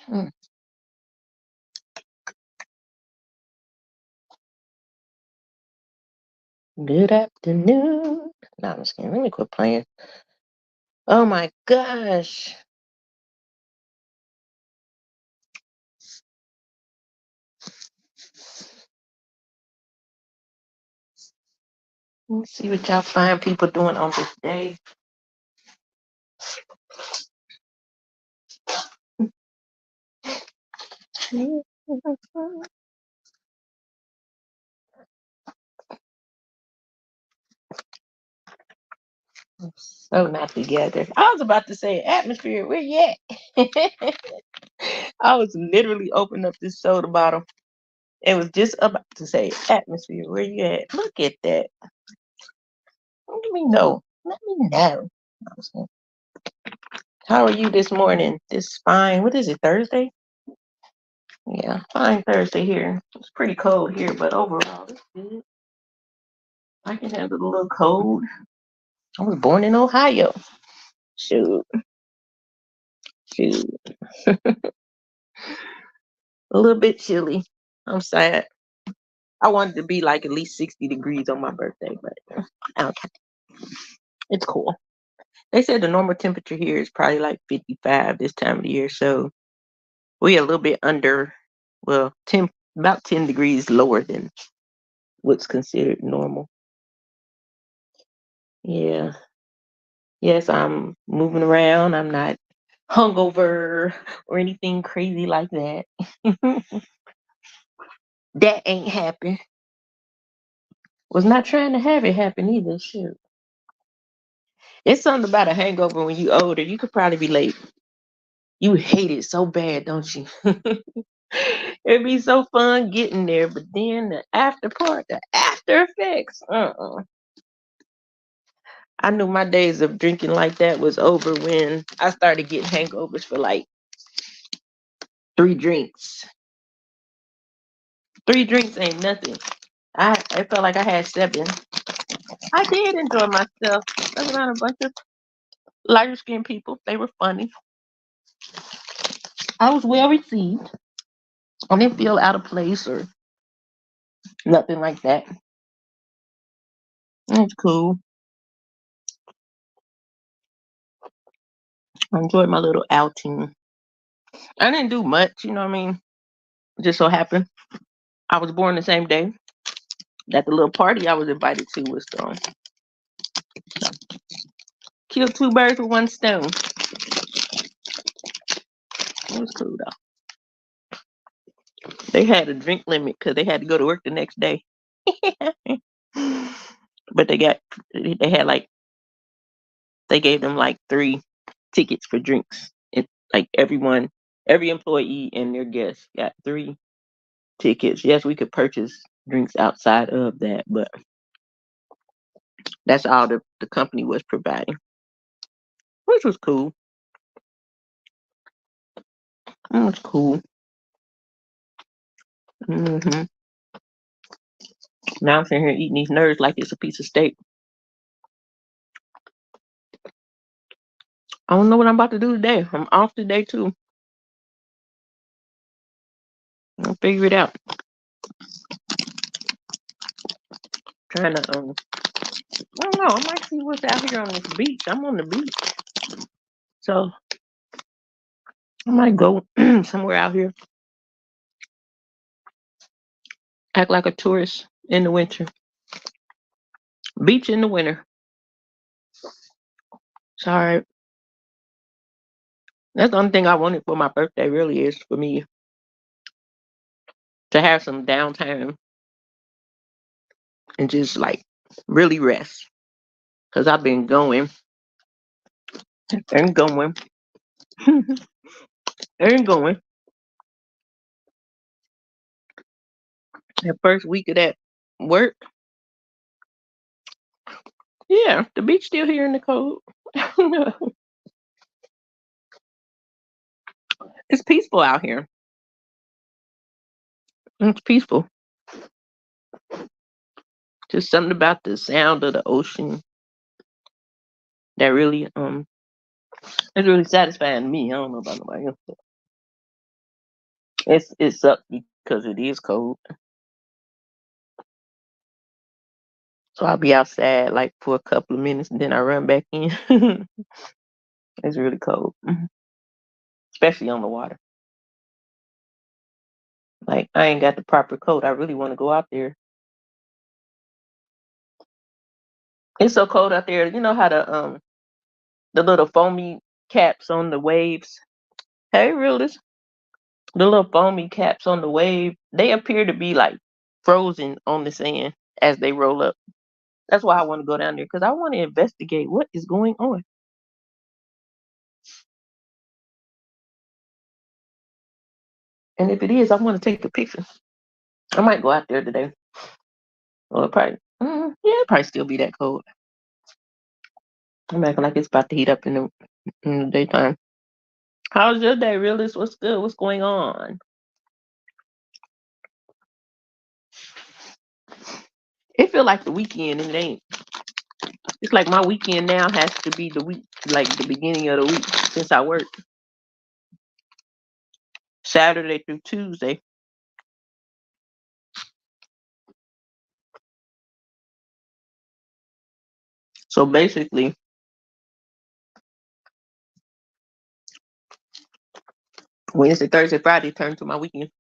Mm. Good afternoon. No, I'm just kidding. Let me quit playing. Oh my gosh. Let's see what y'all find people doing on this day. So not together. I was about to say atmosphere. Where you at? I was literally opening up this soda bottle. It was just about to say atmosphere. Where you at? Look at that. Let me know. Let me know. How are you this morning? This fine. What is it? Thursday? Yeah, fine Thursday here. It's pretty cold here, but overall it's good. I can handle a little cold. I was born in Ohio. Shoot, shoot. A little bit chilly. I'm sad. I wanted to be like at least 60 degrees on my birthday, but okay. It's cool. They said the normal temperature here is probably like 55 this time of the year, so we're a little bit under, well, 10, about 10 degrees lower than what's considered normal. Yeah. Yes, I'm moving around. I'm not hungover or anything crazy like that. That ain't happen. Was not trying to have it happen either. Shoot. It's something about a hangover when you older. You could probably relate. You hate it so bad, don't you? It'd be so fun getting there, but then the after part, the after effects. I knew my days of drinking like that was over when I started getting hangovers for like 3 drinks. 3 drinks ain't nothing. I felt like I had 7. I did enjoy myself. I was around a bunch of lighter skinned people. They were funny. I was well received. I didn't feel out of place or nothing like that. It's cool. I enjoyed my little outing. I didn't do much, you know what I mean? Just so happened I was born the same day that the little party I was invited to was thrown. Killed 2 birds with 1 stone. It was cool though. They had a drink limit because they had to go to work the next day. But they had like they gave them like 3 tickets for drinks. It like every employee and their guests got 3 tickets. Yes, we could purchase drinks outside of that, but that's all the company was providing, which was cool. It was cool. hmm Now I'm sitting here eating these nerds like it's a piece of steak. I don't know what I'm about to do today. I'm off today too. I'll figure it out. Trying to I don't know. I might see what's out here on this beach. I'm on the beach, so I might go somewhere out here, act like a tourist in the winter. Beach in the winter. Sorry, that's the only thing I wanted for my birthday. Really, is for me to have some downtime and just like really rest. Cause I've been going and going and going. That first week of that work, yeah, the beach still here in the cold. It's peaceful out here. It's peaceful. Just something about the sound of the ocean that really it's really satisfying to me. I don't know about nobody else. It sucks because it is cold. So I'll be outside like for a couple of minutes and then I run back in. It's really cold, especially on the water. Like I ain't got the proper coat. I really want to go out there. It's so cold out there. You know how the little foamy caps on the waves. Hey, realist, the little foamy caps on the wave. They appear to be like frozen on the sand as they roll up. That's why I want to go down there because I want to investigate what is going on. And if it is, I want to take a picture. I might go out there today. Well, probably, yeah, it'll probably still be that cold. I'm acting like it's about to heat up in the daytime. How's your day, realist? What's good? What's going on? It feel like the weekend, and it ain't. It's like my weekend now has to be the week, like the beginning of the week, since I work Saturday through Tuesday. So basically, Wednesday, Thursday, Friday turn to my weekend.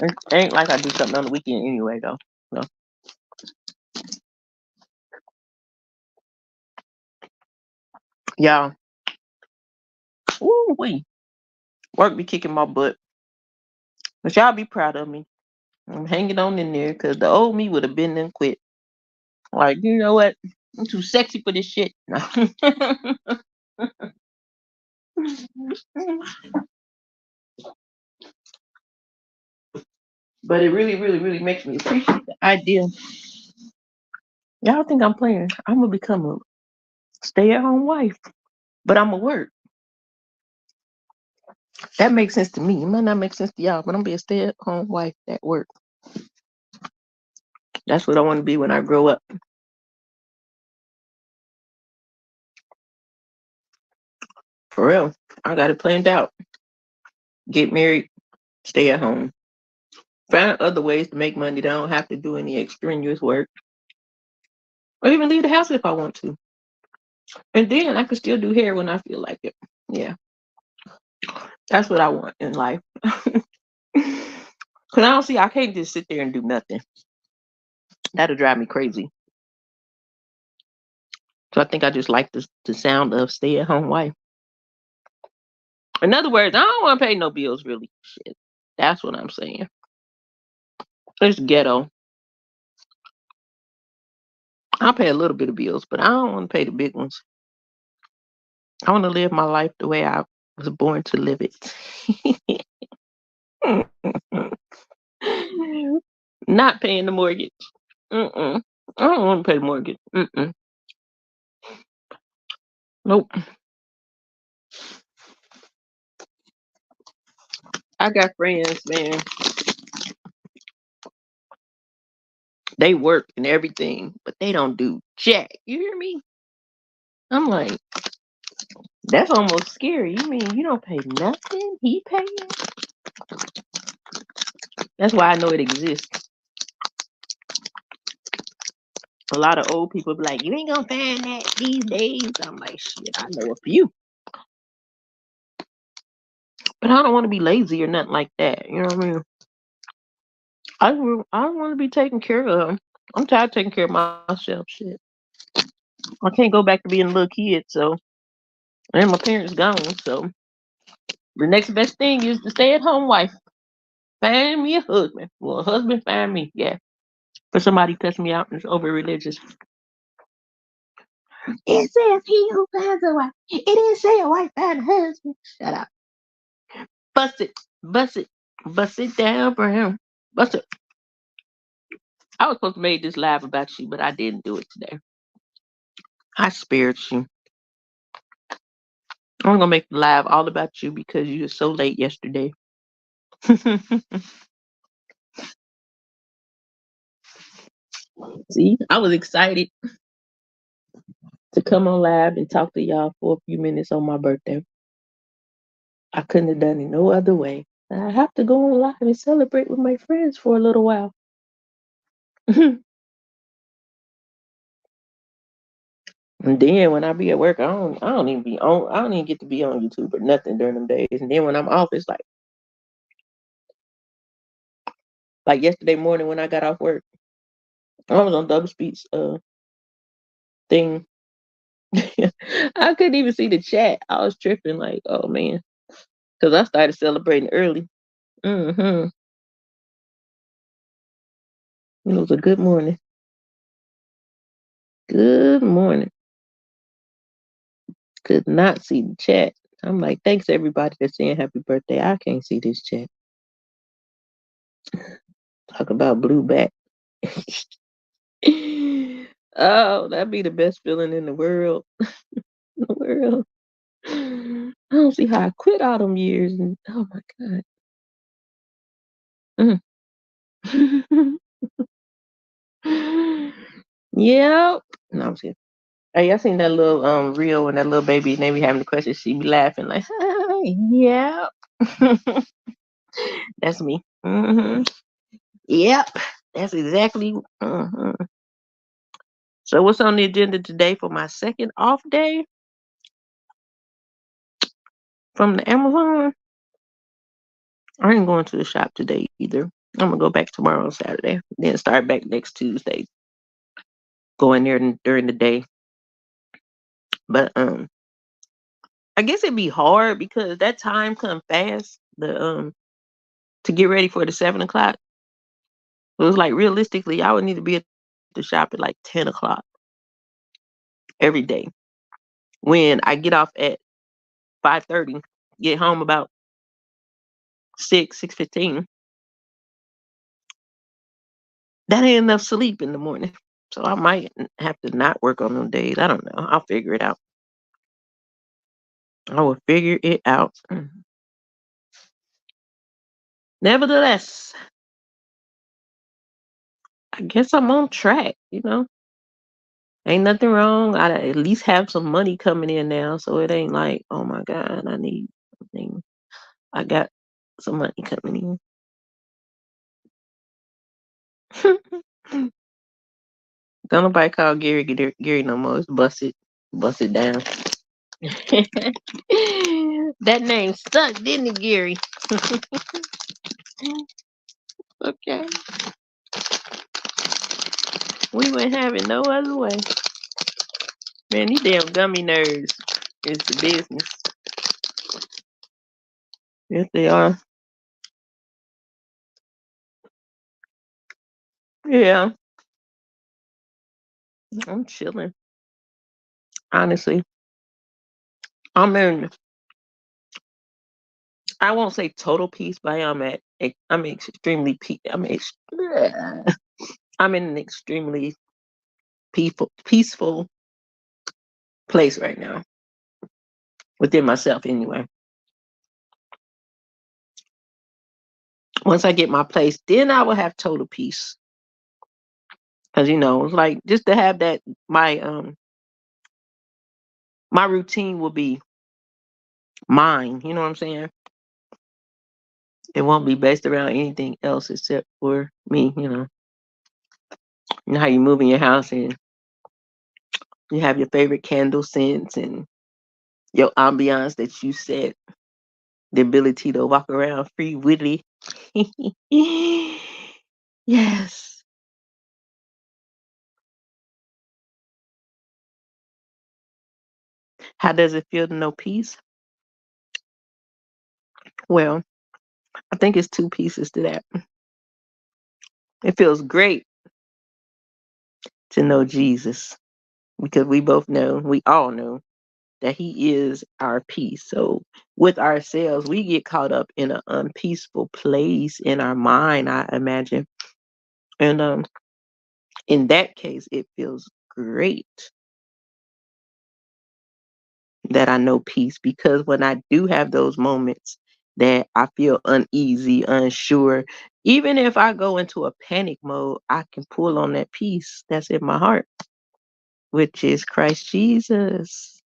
It ain't like I do something on the weekend anyway, though. So, y'all, woo wee, work be kicking my butt, but y'all be proud of me. I'm hanging on in there because the old me would have been and quit. Like, you know what? I'm too sexy for this shit. No. But it really, really, really makes me appreciate the idea. Y'all think I'm playing? I'm gonna become a stay-at-home wife, but I'm gonna work. That makes sense to me. It might not make sense to y'all, but I'm gonna be a stay-at-home wife that work. That's what I want to be when I grow up. For real. I got it planned out. Get married, stay at home. Find other ways to make money that I don't have to do any extraneous work. Or even leave the house if I want to. And then I can still do hair when I feel like it. Yeah. That's what I want in life. Cause I don't see I can't just sit there and do nothing. That'll drive me crazy. So I think I just like the sound of stay at home wife. In other words, I don't want to pay no bills really. Shit. That's what I'm saying. It's ghetto. I'll pay a little bit of bills, but I don't want to pay the big ones. I want to live my life the way I was born to live it. Not paying the mortgage. Mm-mm. I don't want to pay the mortgage. Mm-mm. Nope. I got friends, man. They work and everything, but they don't do jack. You hear me? I'm like, that's almost scary. You mean you don't pay nothing? He paying? That's why I know it exists. A lot of old people be like, you ain't gonna find that these days. I'm like, shit, I know a few. But I don't want to be lazy or nothing like that. You know what I mean? I want to be taken care of. I'm tired of taking care of myself. Shit. I can't go back to being a little kid. So, and my parents gone. So, the next best thing is to stay at home wife. Find me a husband. Well, a husband find me. Yeah. For somebody cuss me out and it's over religious. It says he who finds a wife. It didn't say a wife find a husband. Shut up. Bust it. Bust it. Bust it down for him. Bust it. I was supposed to make this live about you, but I didn't do it today. I spared you. I'm gonna make the live all about you because you were so late yesterday. See, I was excited to come on live and talk to y'all for a few minutes on my birthday. I couldn't have done it no other way. I have to go on live and celebrate with my friends for a little while. And then when I be at work, I don't even get to be on YouTube or nothing during them days. And then when I'm off, it's like yesterday morning when I got off work, I was on double speech thing. I couldn't even see the chat. I was tripping like, oh man, because I started celebrating early. Mm-hmm. It was a good morning. Good morning. Could not see the chat. I'm like, thanks everybody that's saying happy birthday. I can't see this chat. Talk about blue back. Oh, that'd be the best feeling in the world. In the world. I don't see how I quit all them years. And oh my God. Mm. Yep. No, I'm kidding. Hey, I seen that little reel when that little baby and they be having the question, she be laughing like, yeah. That's me. Yep. That's exactly. So what's on the agenda today for my second off day from the Amazon? I ain't going to the shop today either. I'm gonna go back tomorrow on Saturday, then start back next Tuesday. Go in there during the day, but I guess it'd be hard because that time come fast. To get ready for the 7 o'clock. So it was like realistically, I would need to be at the shop at like 10 o'clock every day. When I get off at 5:30, get home about 6:15. That ain't enough sleep in the morning. So I might have to not work on them days. I don't know. I'll figure it out. I will figure it out. Nevertheless, I guess I'm on track. Ain't nothing wrong. I at least have some money coming in now. So it ain't like, oh my God, I need something. I got some money coming in. Don't nobody call Gary no more. It's bust it down. That name stuck, didn't it, Gary? Okay. We went having no other way. Man, these damn gummy nerds is the business. Yes, they are. Yeah, I'm chilling. Honestly, I'm in. I won't say total peace, but I'm extremely peace. I'm in an extremely peaceful place right now within myself. Anyway, once I get my place, then I will have total peace. Cause it's like just to have that my routine will be mine. You know what I'm saying? It won't be based around anything else except for me. You know how you move in your house and you have your favorite candle scents and your ambiance that you set, the ability to walk around free willy. Yes. How does it feel to know peace? Well, I think it's two pieces to that. It feels great to know Jesus because we all know that he is our peace. So with ourselves, we get caught up in an unpeaceful place in our mind, I imagine. And in that case, it feels great that I know peace because when I do have those moments that I feel uneasy, unsure, even if I go into a panic mode, I can pull on that peace that's in my heart, which is Christ Jesus.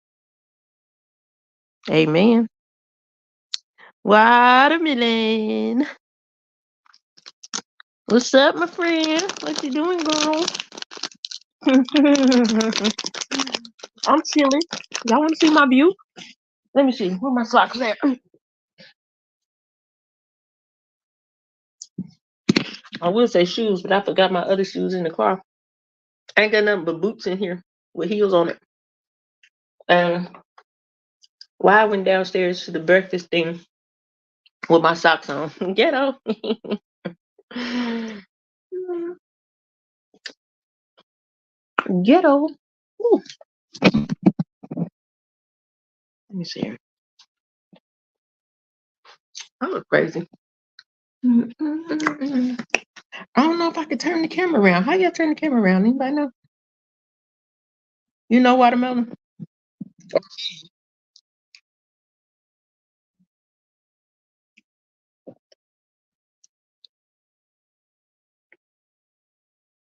Amen. Watermelon. What's up, my friend? What you doing, girl? I'm chilling. Y'all want to see my view? Let me see. Where my socks at? I will say shoes, but I forgot my other shoes in the car. I ain't got nothing but boots in here with heels on it. And why I went downstairs to the breakfast thing with my socks on. Ghetto. Ghetto. Ooh, let me see. I look crazy. I don't know if I could turn the camera around. How y'all turn the camera around? Anybody know? You know watermelon?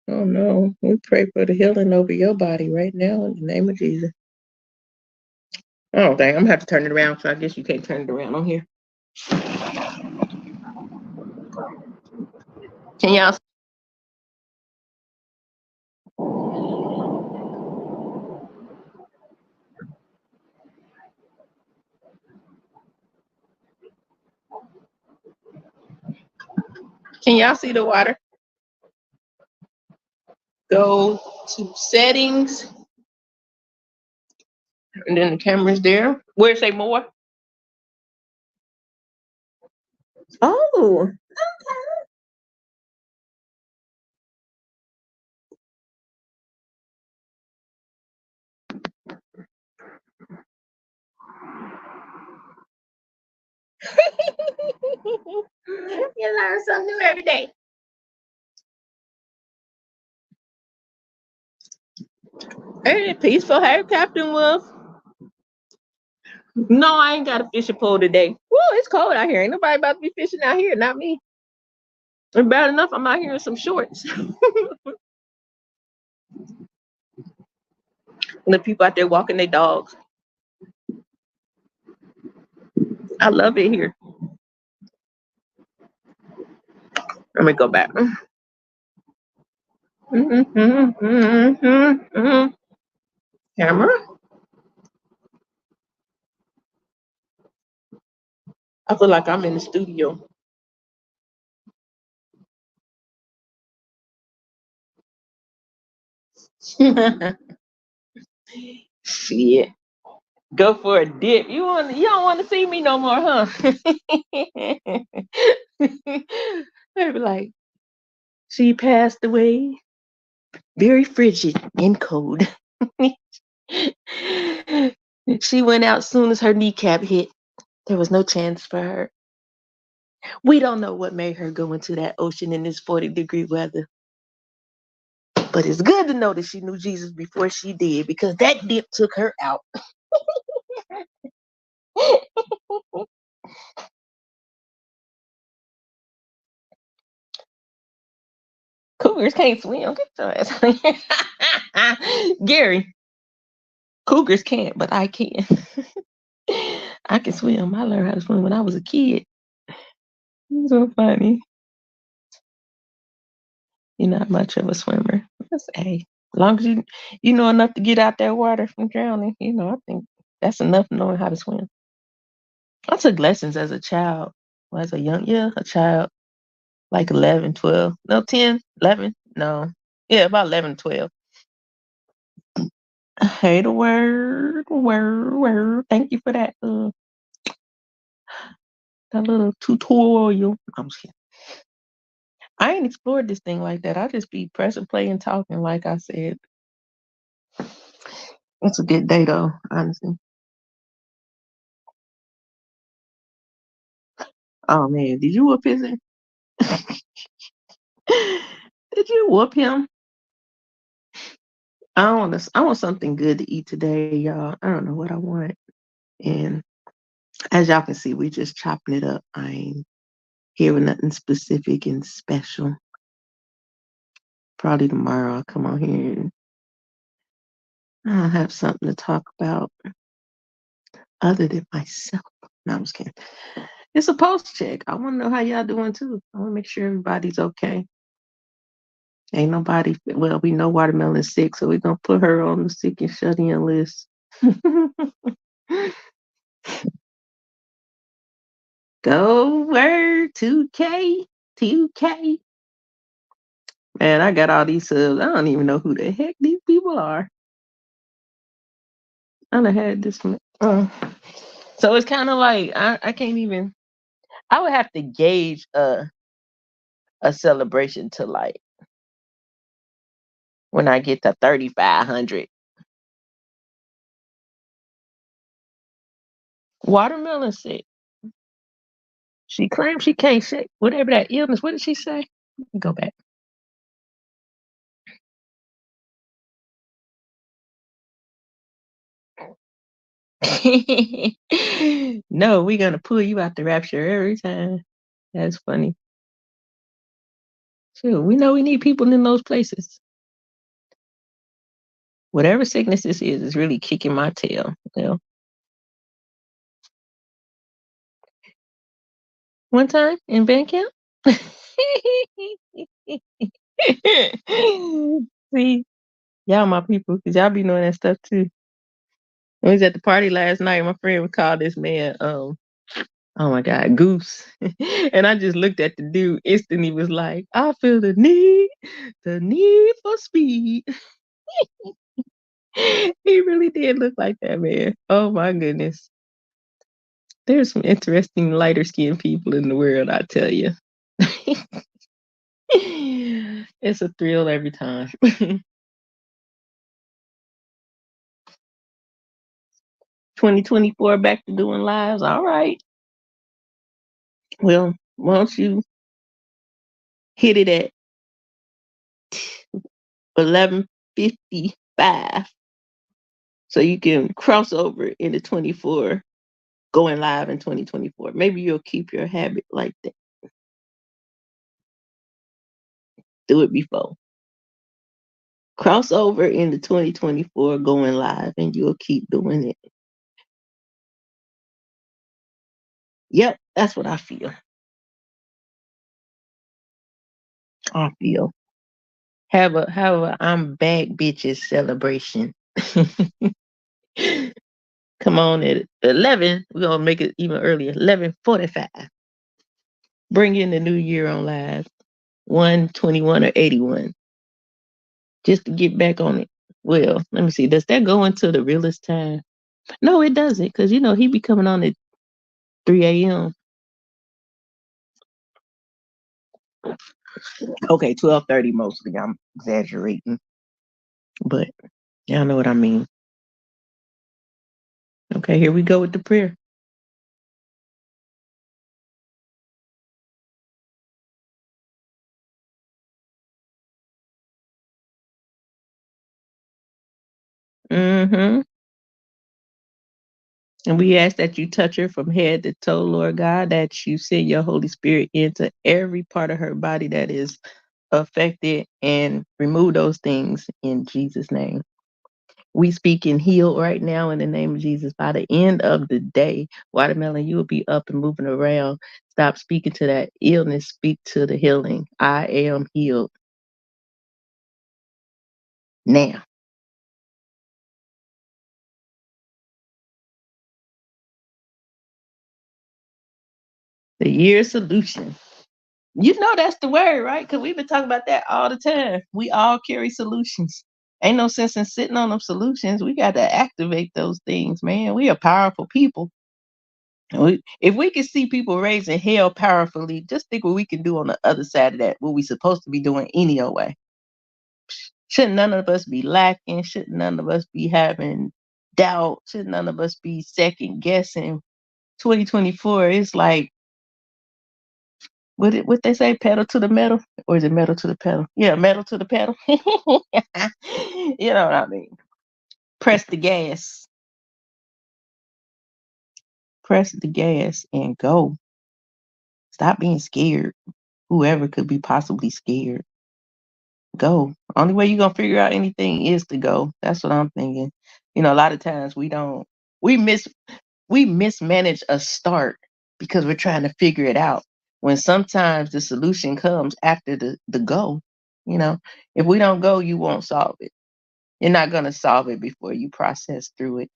Oh no. We pray for the healing over your body right now in the name of Jesus. Oh dang, I'm gonna have to turn it around, so I guess you can't turn it around on here. Can y'all see the water? Go to settings, and then the camera's there. Where it say more? Oh, you learn something new every day. Hey, peaceful. Hey, Captain Wolf. No, I ain't got a fishing pole today. Woo, it's cold out here. Ain't nobody about to be fishing out here, not me. It's bad enough I'm out here in some shorts. And the people out there walking their dogs. I love it here. Let me go back. Camera. I feel like I'm in the studio. Shit. Go for a dip. You don't want to see me no more, huh? They be like, she passed away, very frigid and cold. She went out soon as her kneecap hit. There was no chance for her. We don't know what made her go into that ocean in this 40-degree weather. But it's good to know that she knew Jesus before she did, because that dip took her out. Cougars can't swim. Get your ass. Gary, cougars can't, but I can. I can swim. I learned how to swim when I was a kid. It's so funny. You're not much of a swimmer. That's hey. As long as you know enough to get out that water from drowning, I think that's enough knowing how to swim. I took lessons as a child. Well, as a a child, like 11, 12, no, 10, 11, no. Yeah, about 11, 12. Hey, the word. Thank you for that little tutorial. I'm just kidding. I ain't explored this thing like that. I just be pressing play and talking, like I said. It's a good day, though, honestly. Oh, man. Did you whoop his Did you whoop him? I want something good to eat today, y'all. I don't know what I want. And as y'all can see, we just chopping it up. I ain't hearing nothing specific and special. Probably tomorrow I'll come on here and I'll have something to talk about other than myself. No, I'm just kidding. It's a post check. I want to know how y'all doing too. I want to make sure everybody's okay. Ain't nobody. Well, we know Watermelon's sick, so we're gonna put her on the sick and shut in list. Go word 2K 2K. Man, I got all these subs. I don't even know who the heck these people are. I done had this one. So it's kind of like I can't even. I would have to gauge a celebration to like when I get to 3,500. Watermelon sick. She claims she can't shake whatever that illness. What did she say? Let me go back. No, we're gonna pull you out the rapture every time. That's funny. Sure, we know we need people in those places. Whatever sickness this is really kicking my tail. Well, one time in band camp. See, y'all my people, because y'all be knowing that stuff too. I was at the party last night. My friend would call this man, oh my God, Goose. And I just looked at the dude instantly was like, I feel the need for speed. He really did look like that, man. Oh my goodness. There's some interesting lighter skinned people in the world, I tell you. It's a thrill every time. 2024 back to doing lives. All right. Well, why don't you hit it at 11:55 so you can cross over into 24 going live in 2024. Maybe you'll keep your habit like that. Do it before. Cross over into 2024 going live and you'll keep doing it. Yep, that's what I feel. I feel. Have a I'm back bitches celebration. Come on at 11. We're gonna make it even earlier. 11:45. Bring in the new year on live. 121 or 81. Just to get back on it. Well, let me see. Does that go into the realest time? No, it doesn't, because he be coming on at 3 a.m. Okay, 12:30 mostly. I'm exaggerating. But y'all know what I mean. Okay, here we go with the prayer. Mm-hmm. And we ask that you touch her from head to toe, Lord God, that you send your Holy Spirit into every part of her body that is affected and remove those things in Jesus' name. We speak and heal right now in the name of Jesus. By the end of the day, Watermelon, you will be up and moving around. Stop speaking to that illness. Speak to the healing. I am healed now. The year solution. You know that's the word, right? Because we've been talking about that all the time. We all carry solutions. Ain't no sense in sitting on them solutions. We got to activate those things, man. We are powerful people. If we can see people raising hell powerfully, just think what we can do on the other side of that, what we supposed to be doing any other way. Shouldn't none of us be lacking? Shouldn't none of us be having doubt? Should none of us be second guessing? 2024 is like what they say, pedal to the metal, or is it metal to the pedal? Yeah, metal to the pedal. You know what I mean? Press the gas, press the gas, and go. Stop being scared. Whoever could be possibly scared, go. Only way you're gonna figure out anything is to go. That's what I'm thinking. A lot of times we don't. We miss we mismanage a start because we're trying to figure it out. When sometimes the solution comes after the go. You know, if we don't go, you won't solve it. You're not going to solve it before you process through it.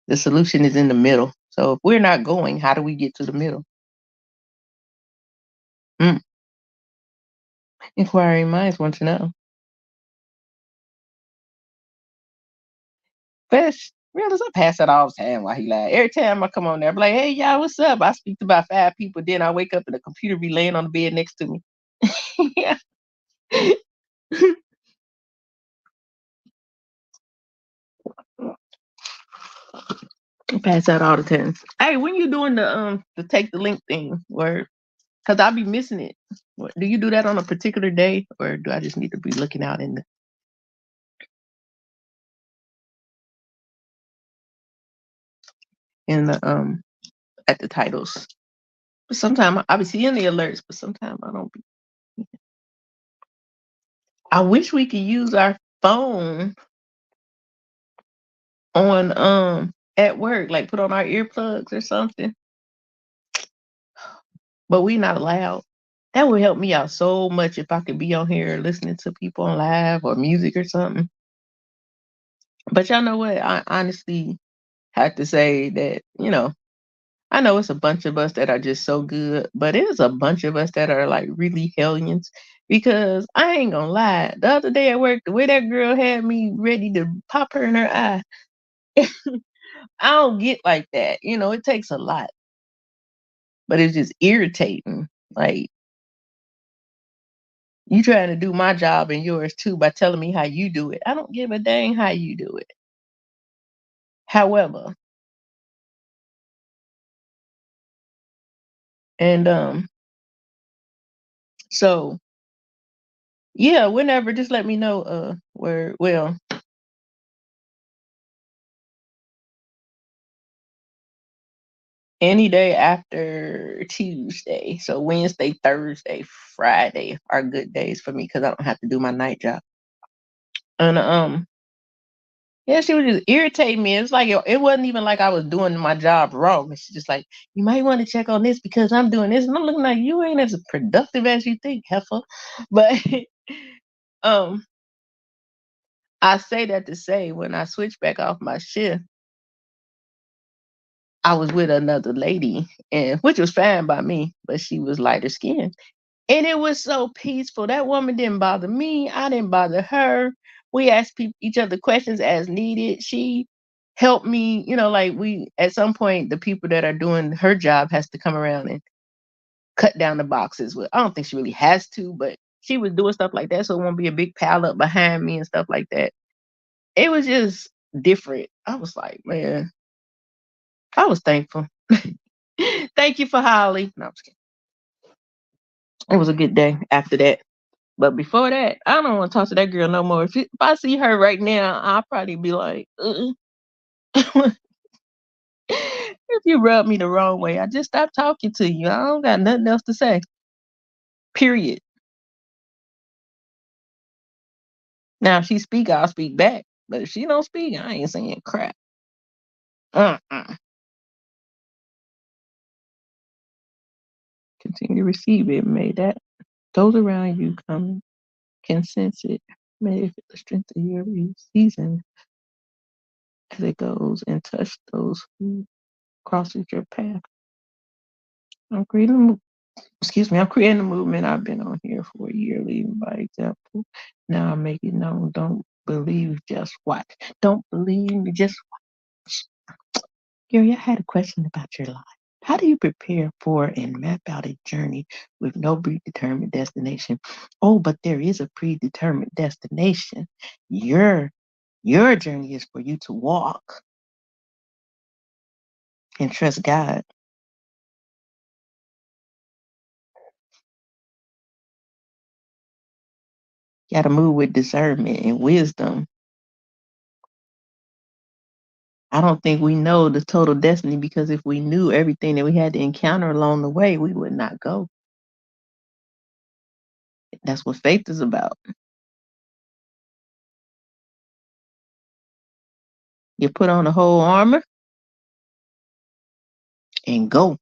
The solution is in the middle. So if we're not going, how do we get to the middle? Mm. Inquiring minds want to know. Fish, realize I pass that all the time while he lied. Every time I come on there, I'm like, hey, y'all, what's up? I speak to about 5 people. Then I wake up and the computer be laying on the bed next to me. Yeah. I pass out all the time. Hey, when you doing the take the link thing, where because I'll be missing it. Do you do that on a particular day, or do I just need to be looking out in the at the titles? But sometimes I be seeing the alerts, but sometimes I don't be. I wish we could use our phone on at work, like put on our earplugs or something. But we not allowed. That would help me out so much if I could be on here listening to people on live or music or something. But y'all know what? I honestly have to say that, I know it's a bunch of us that are just so good, but it's a bunch of us that are like really hellions. Because I ain't gonna lie, the other day at work, the way that girl had me ready to pop her in her eye, I don't get like that. It takes a lot, but it's just irritating. Like, you trying to do my job and yours too by telling me how you do it. I don't give a dang how you do it. However, and so yeah, whenever, just let me know where, well, any day after Tuesday. So Wednesday, Thursday, Friday are good days for me because I don't have to do my night job. And yeah, she was just irritating me. It's like it wasn't even like I was doing my job wrong. She's just like, you might want to check on this because I'm doing this, and I'm looking like you ain't as productive as you think, heifer. But um, I say that to say when I switched back off my shift, I was with another lady, and which was fine by me, but she was lighter skinned. And it was so peaceful. That woman didn't bother me. I didn't bother her. We asked each other questions as needed. She helped me, like we, at some point, the people that are doing her job has to come around and cut down the boxes. Well, I don't think she really has to, but she was doing stuff like that. So it won't be a big pile up behind me and stuff like that. It was just different. I was like, man, I was thankful. Thank you for Holly. No, I'm just kidding. It was a good day after that. But before that, I don't want to talk to that girl no more. If I see her right now, I'll probably be like, if you rub me the wrong way, I just stopped talking to you. I don't got nothing else to say. Period. Now, if she speak, I'll speak back. But if she don't speak, I ain't saying crap. Uh-uh. Continue to receive it. May that those around you can sense it. May it feel the strength of your season as it goes and touch those who crosses your path. I'm creating I'm creating a movement. I've been on here for a year, leading by example. Now I make it known. Don't believe, just watch. Don't believe me, just watch. Gary, I had a question about your life. How do you prepare for and map out a journey with no predetermined destination? Oh, but there is a predetermined destination. Your journey is for you to walk and trust God. You got to move with discernment and wisdom. I don't think we know the total destiny because if we knew everything that we had to encounter along the way, we would not go. That's what faith is about. You put on the whole armor and go.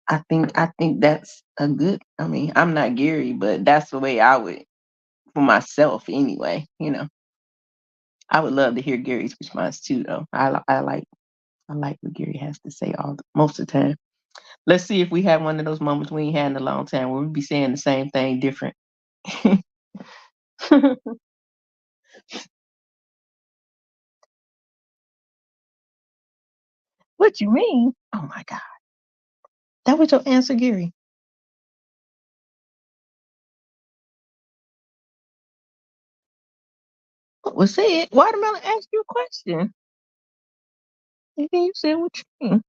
I think that's a good. I mean, I'm not Gary, but that's the way I would for myself anyway. I would love to hear Gary's response too, though. I like what Gary has to say most of the time. Let's see if we have one of those moments we ain't had in a long time where we be saying the same thing different. What you mean? Oh my God. That was your answer, Gary. What was said? Watermelon asked you a question. And then you said what you mean.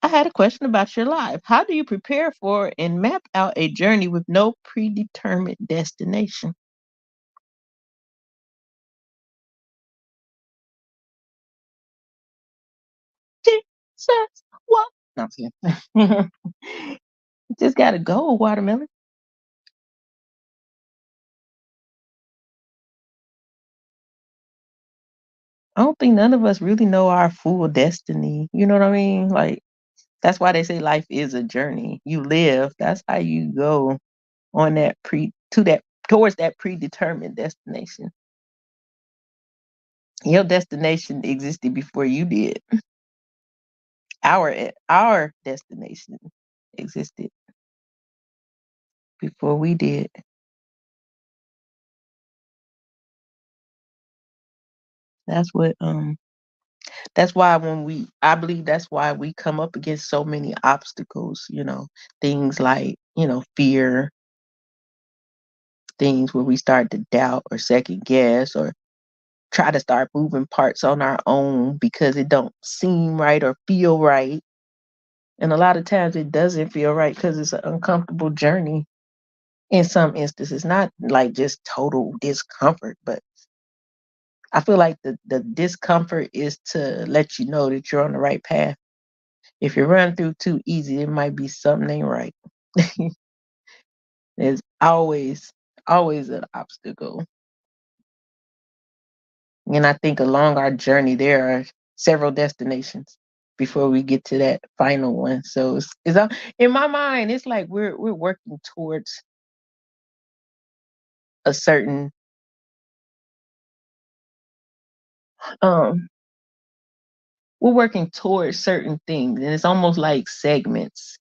I had a question about your life. How do you prepare for and map out a journey with no predetermined destination? Jesus, what? No, I'm kidding. Just gotta go, watermelon. I don't think none of us really know our full destiny. You know what I mean? Like that's why they say life is a journey. You live. That's how you go on that towards that predetermined destination. Your destination existed before you did. Our destination existed before we did. That's what that's why I believe that's why we come up against so many obstacles, things like, fear, things where we start to doubt or second guess or try to start moving parts on our own because it don't seem right or feel right. And a lot of times it doesn't feel right because it's an uncomfortable journey in some instances, not like just total discomfort, but I feel like the discomfort is to let you know that you're on the right path. If you run through too easy, it might be something ain't right. There's always an obstacle. And I think along our journey, there are several destinations before we get to that final one. So in my mind, it's like we're working towards a certain um we're working towards certain things, and it's almost like segments.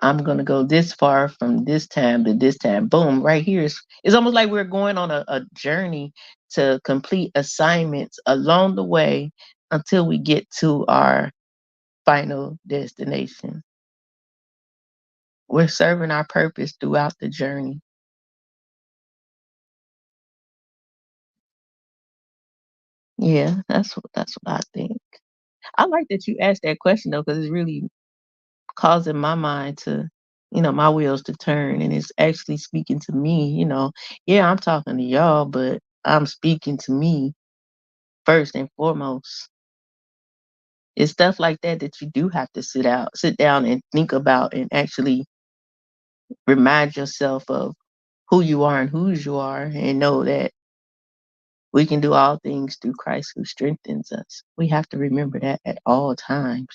I'm gonna go this far from this time to this time. Boom, right here. It's almost like we're going on a journey to complete assignments along the way until we get to our final destination. We're serving our purpose throughout the journey. Yeah, that's what I think. I like that you asked that question though, because it's really causing my mind to, my wheels to turn, and it's actually speaking to me. Yeah, I'm talking to y'all, but I'm speaking to me first and foremost. It's stuff like that you do have to sit down and think about and actually remind yourself of who you are and whose you are and know that we can do all things through Christ who strengthens us. We have to remember that at all times.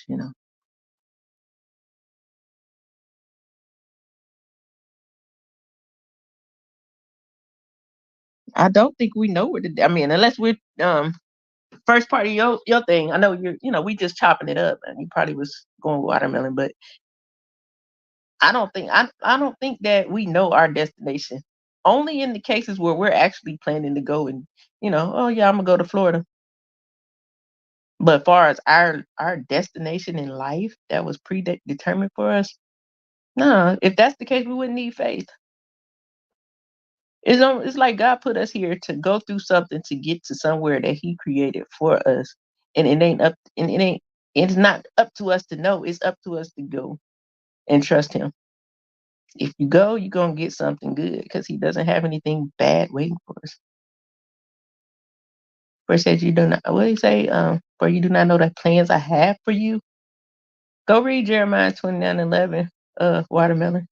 I don't think we know I mean, unless we're first part of your thing. I know we just chopping it up and you probably was going watermelon, but I don't think that we know our destination. Only in the cases where we're actually planning to go and, oh yeah, I'm gonna go to Florida. But far as our destination in life that was predetermined for us, no. If that's the case, we wouldn't need faith. It's like God put us here to go through something to get to somewhere that He created for us, and it's not up to us to know. It's up to us to go and trust Him. If you go, you're gonna get something good because He doesn't have anything bad waiting for us. For it says you do not. What do you say? For you do not know the plans I have for you. Go read Jeremiah 29:11. Watermelon.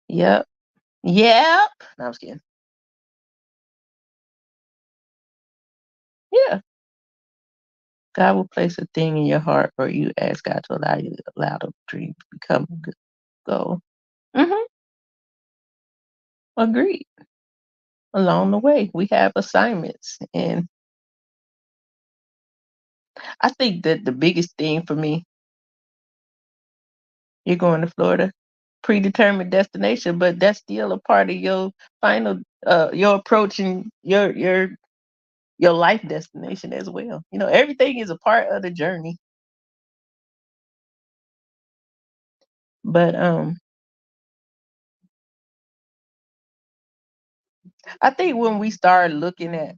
Yep. Yep. No, I was kidding. Yeah, God will place a thing in your heart, or you ask God to allow the dream to become a good goal. Hmm. Agreed. Along the way, we have assignments, and I think that the biggest thing for me, you're going to Florida, predetermined destination, but that's still a part of your final, your approach and your life destination as well. Everything is a part of the journey. But I think when we start looking at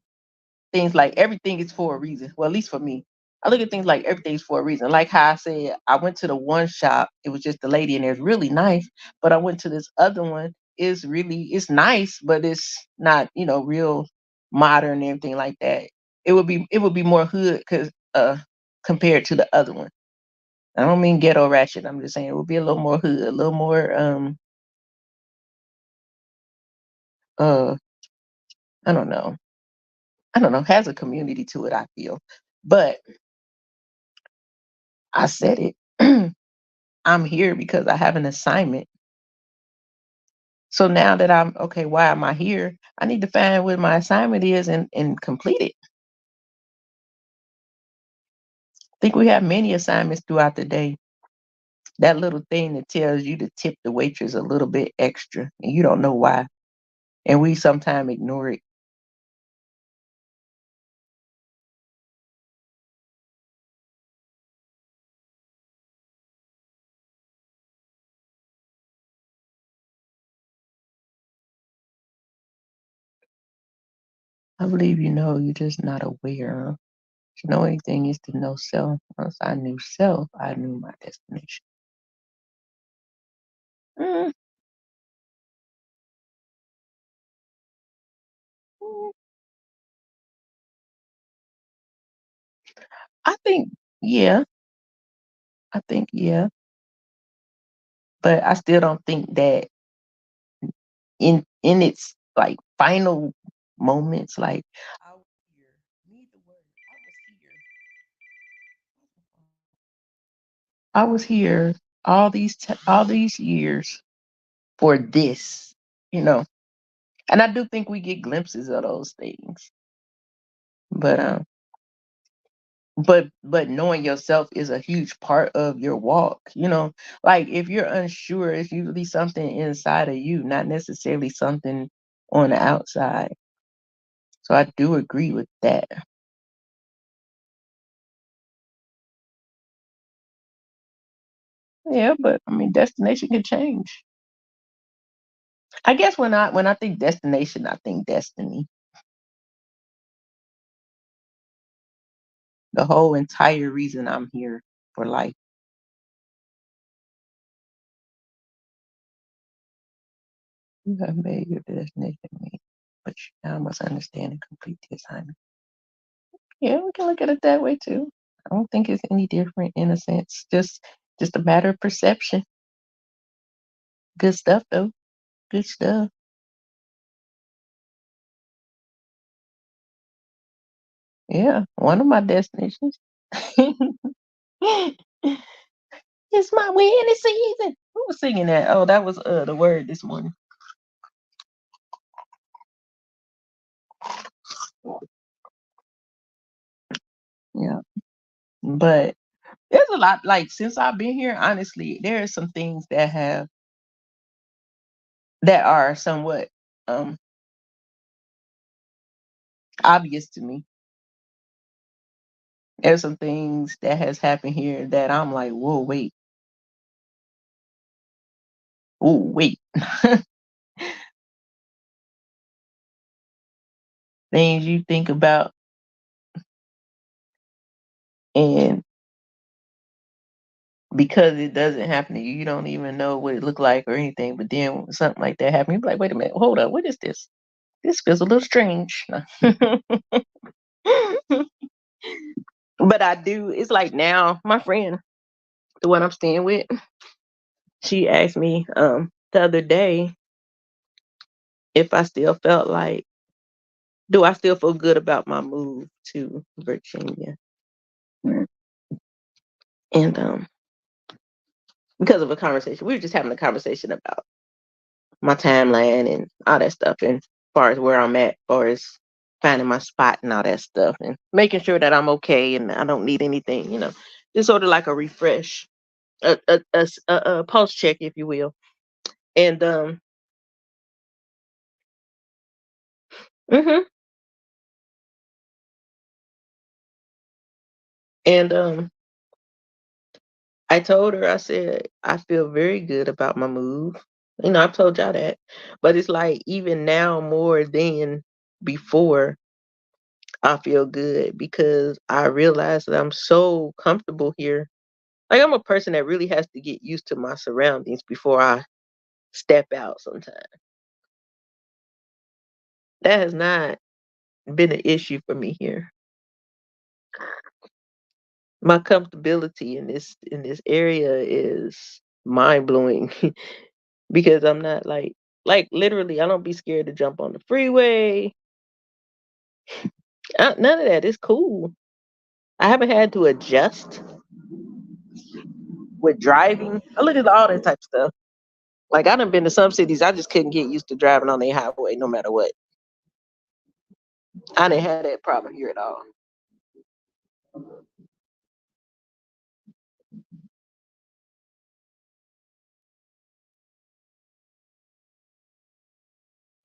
things like everything is for a reason, well, at least for me, I look at things like everything's for a reason. Like how I said, I went to the one shop, it was just the lady, and it's really nice. But I went to this other one, it's nice, but it's not, real modern and everything like that. It would be more hood because compared to the other one. I don't mean ghetto ratchet. I'm just saying it would be a little more hood, a little more uh I don't know. I don't know, has a community to it, I feel. But I said it. I'm here because I have an assignment. So now that I'm okay, why am I here? I need to find what my assignment is and complete it. I think we have many assignments throughout the day. That little thing that tells you to tip the waitress a little bit extra, and you don't know why. And we sometimes ignore it. I believe you're just not aware. To know anything is to know self. Once I knew self, I knew my destination. Mm, mm, I think, yeah, I think, yeah, but I still don't think that in its like final moments, like I was here, read the word. I was here all these years for this, you know. And I do think we get glimpses of those things, but but knowing yourself is a huge part of your walk. Like if you're unsure, it's usually something inside of you, not necessarily something on the outside. So I do agree with that. Yeah, but I mean, destination can change. I guess when I think destination, I think destiny. The whole entire reason I'm here for life. You have made your destination meet, but you now must understand and complete the assignment. Yeah, we can look at it that way too. I don't think it's any different in a sense. Just a matter of perception. Good stuff though. Good stuff. Yeah, one of my destinations. It's my winning season. Who was singing that? Oh, that was the word this morning. Yeah, but there's a lot. Like since I've been here, honestly, there are some things that are somewhat um obvious to me. There's some things that has happened here that I'm like, whoa, wait, oh, wait. Things you think about, and because it doesn't happen to you, you don't even know what it looked like or anything. But then when something like that happens, you're like, wait a minute, hold up, what is this? This feels a little strange. But I do. It's like now, my friend, the one I'm staying with, she asked me the other day if I still felt like Do I still feel good about my move to Virginia? And because of a conversation, we were just having a conversation about my timeline and all that stuff, and as far as where I'm at, as far as finding my spot and all that stuff, and making sure that I'm okay and I don't need anything, just sort of like a refresh, a pulse check, if you will. And hmm and I told her, I said, I feel very good about my move. I've told y'all that. But it's like even now more than before, I feel good because I realize that I'm so comfortable here. Like I'm a person that really has to get used to my surroundings before I step out sometimes. That has not been an issue for me here. My comfortability in this area is mind blowing because I'm not like literally I don't be scared to jump on the freeway. None of that. It's cool. I haven't had to adjust with driving. I look at all that type of stuff. Like I done been to some cities I just couldn't get used to driving on the highway no matter what. I didn't have that problem here at all.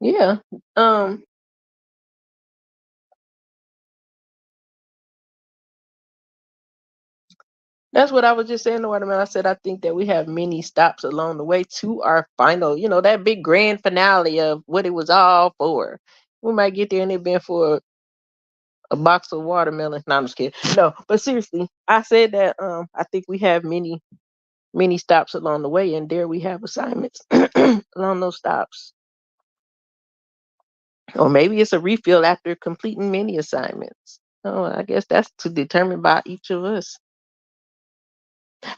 Yeah. Um that's what I was just saying to Watermelon. I said I think that we have many stops along the way to our final, that big grand finale of what it was all for. We might get there and it been for a box of watermelon. No, I'm just kidding. No, but seriously, I said that I think we have many stops along the way, and there we have assignments along those stops. Or maybe it's a refill after completing many assignments. Oh, I guess that's to determine by each of us.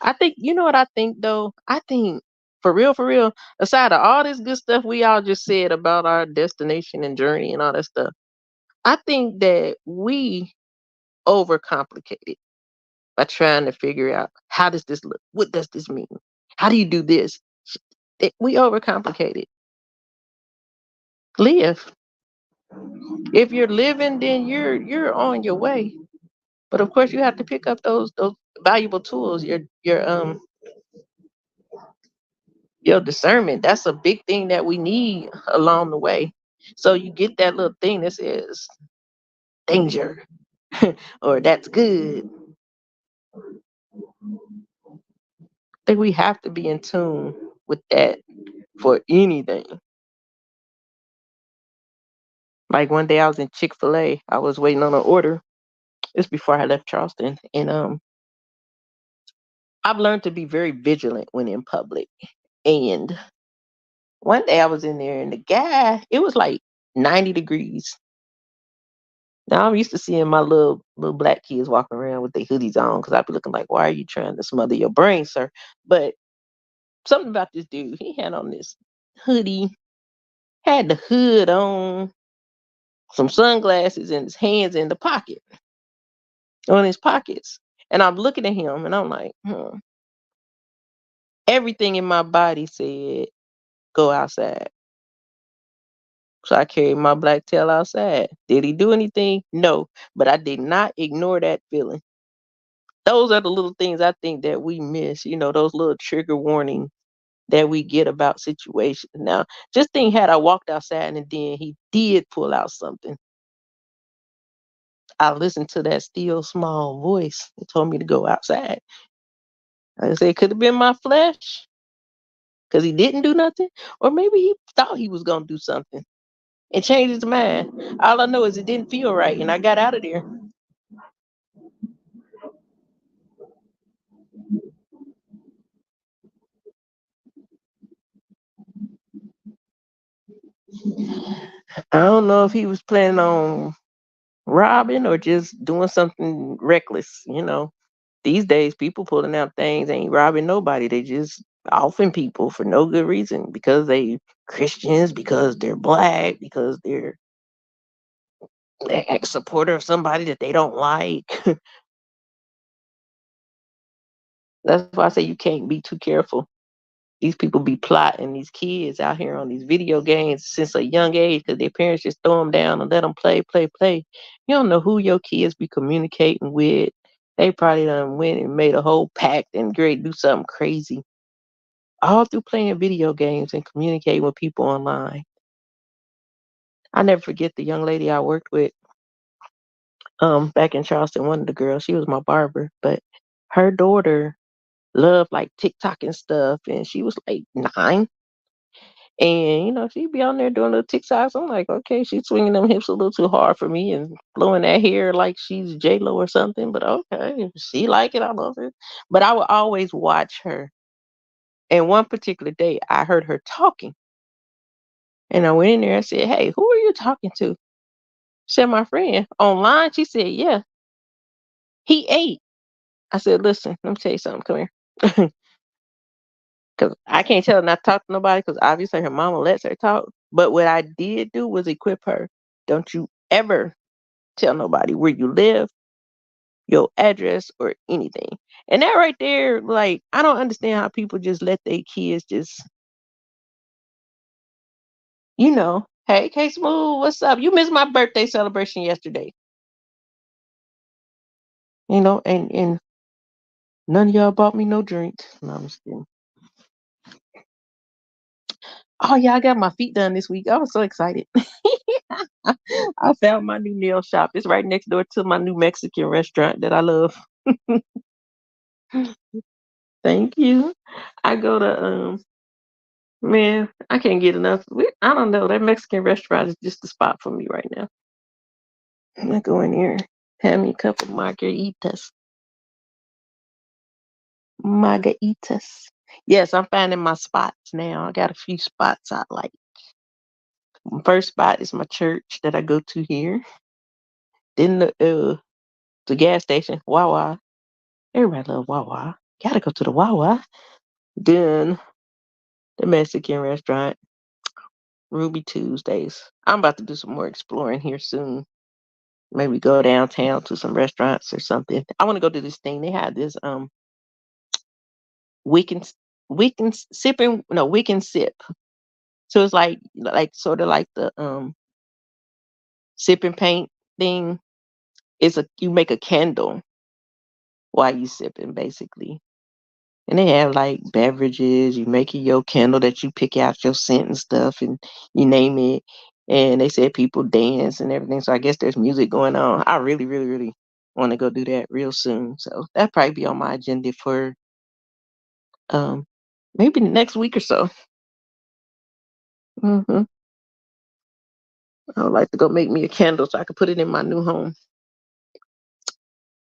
I think you know what I think though. I think for real, aside of all this good stuff we all just said about our destination and journey and all that stuff, I think that we overcomplicate it by trying to figure out how does this look? What does this mean? How do you do this? We overcomplicate it. Live. If you're living, then you're on your way. But of course, you have to pick up those valuable tools. Your discernment. That's a big thing that we need along the way. So you get that little thing that says danger or that's good. I think we have to be in tune with that for anything. Like one day I was in Chick-fil-A. I was waiting on an order. It's before I left Charleston. And I've learned to be very vigilant when in public. And one day I was in there and the guy, it was like 90 degrees. Now I'm used to seeing my little black kids walking around with their hoodies on because I'd be looking like, why are you trying to smother your brain, sir? But something about this dude, he had on this hoodie, had the hood on, some sunglasses, and his hands in the pocket, on his pockets. And I'm looking at him and I'm like, everything in my body said, go outside. So I carried my black tail outside. Did he do anything? No. But I did not ignore that feeling. Those are the little things I think that we miss, those little trigger warnings that we get about situations. Now, just think had I walked outside and then he did pull out something, I listened to that still small voice that told me to go outside. Like I said, it could have been my flesh because he didn't do nothing, or maybe he thought he was going to do something and changed his mind. All I know is it didn't feel right and I got out of there. I don't know if he was planning on robbing or just doing something reckless. These days, people pulling out things ain't robbing nobody. They just offing people for no good reason because they Christians, because they're black, because they're They act supporter of somebody that they don't like. That's why I say you can't be too careful. These people be plotting these kids out here on these video games since a young age because their parents just throw them down and let them play, play, play. You don't know who your kids be communicating with. They probably done went and made a whole pact and great do something crazy. All through playing video games and communicating with people online. I never forget the young lady I worked with back in Charleston, one of the girls, she was my barber, but her daughter loved like TikTok and stuff, and she was like 9. And she'd be on there doing little TikToks. I'm like, okay, she's swinging them hips a little too hard for me and blowing that hair like she's J Lo or something. But okay, if she like it, I love it. But I would always watch her. And one particular day, I heard her talking, and I went in there and said, "Hey, who are you talking to?" She said, "My friend." Online, she said, "Yeah, he ate." I said, "Listen, let me tell you something. Come here." Because I can't tell her not to talk to nobody because obviously her mama lets her talk. But what I did do was equip her. Don't you ever tell nobody where you live, your address, or anything. And that right there, like, I don't understand how people just let their kids just, hey, K Smooth, what's up? You missed my birthday celebration yesterday. And none of y'all bought me no drinks. No, I'm just kidding. Oh yeah, I got my feet done this week. I was so excited. I found my new nail shop. It's right next door to my new Mexican restaurant that I love. Thank you. I go to man, I can't get enough. I don't know. That Mexican restaurant is just the spot for me right now. I'm gonna go in here, have me a couple margaritas. Margaritas. Yes, I'm finding my spots now. I got a few spots I like. First spot is my church that I go to here. Then the gas station, Wawa. Everybody love Wawa. Gotta go to the Wawa. Then the Mexican restaurant, Ruby Tuesdays. I'm about to do some more exploring here soon. Maybe go downtown to some restaurants or something. I want to go to this thing. They had this weekend weekend sipping no weekend sip. So it's like sort of like the sip and paint thing. It's a you make a candle while you sipping basically. And they have like beverages, you make your candle that you pick out your scent and stuff and you name it. And they said people dance and everything. So I guess there's music going on. I really, really, really want to go do that real soon. So that probably be on my agenda for um maybe next week or so. I would like to go make me a candle so I can put it in my new home.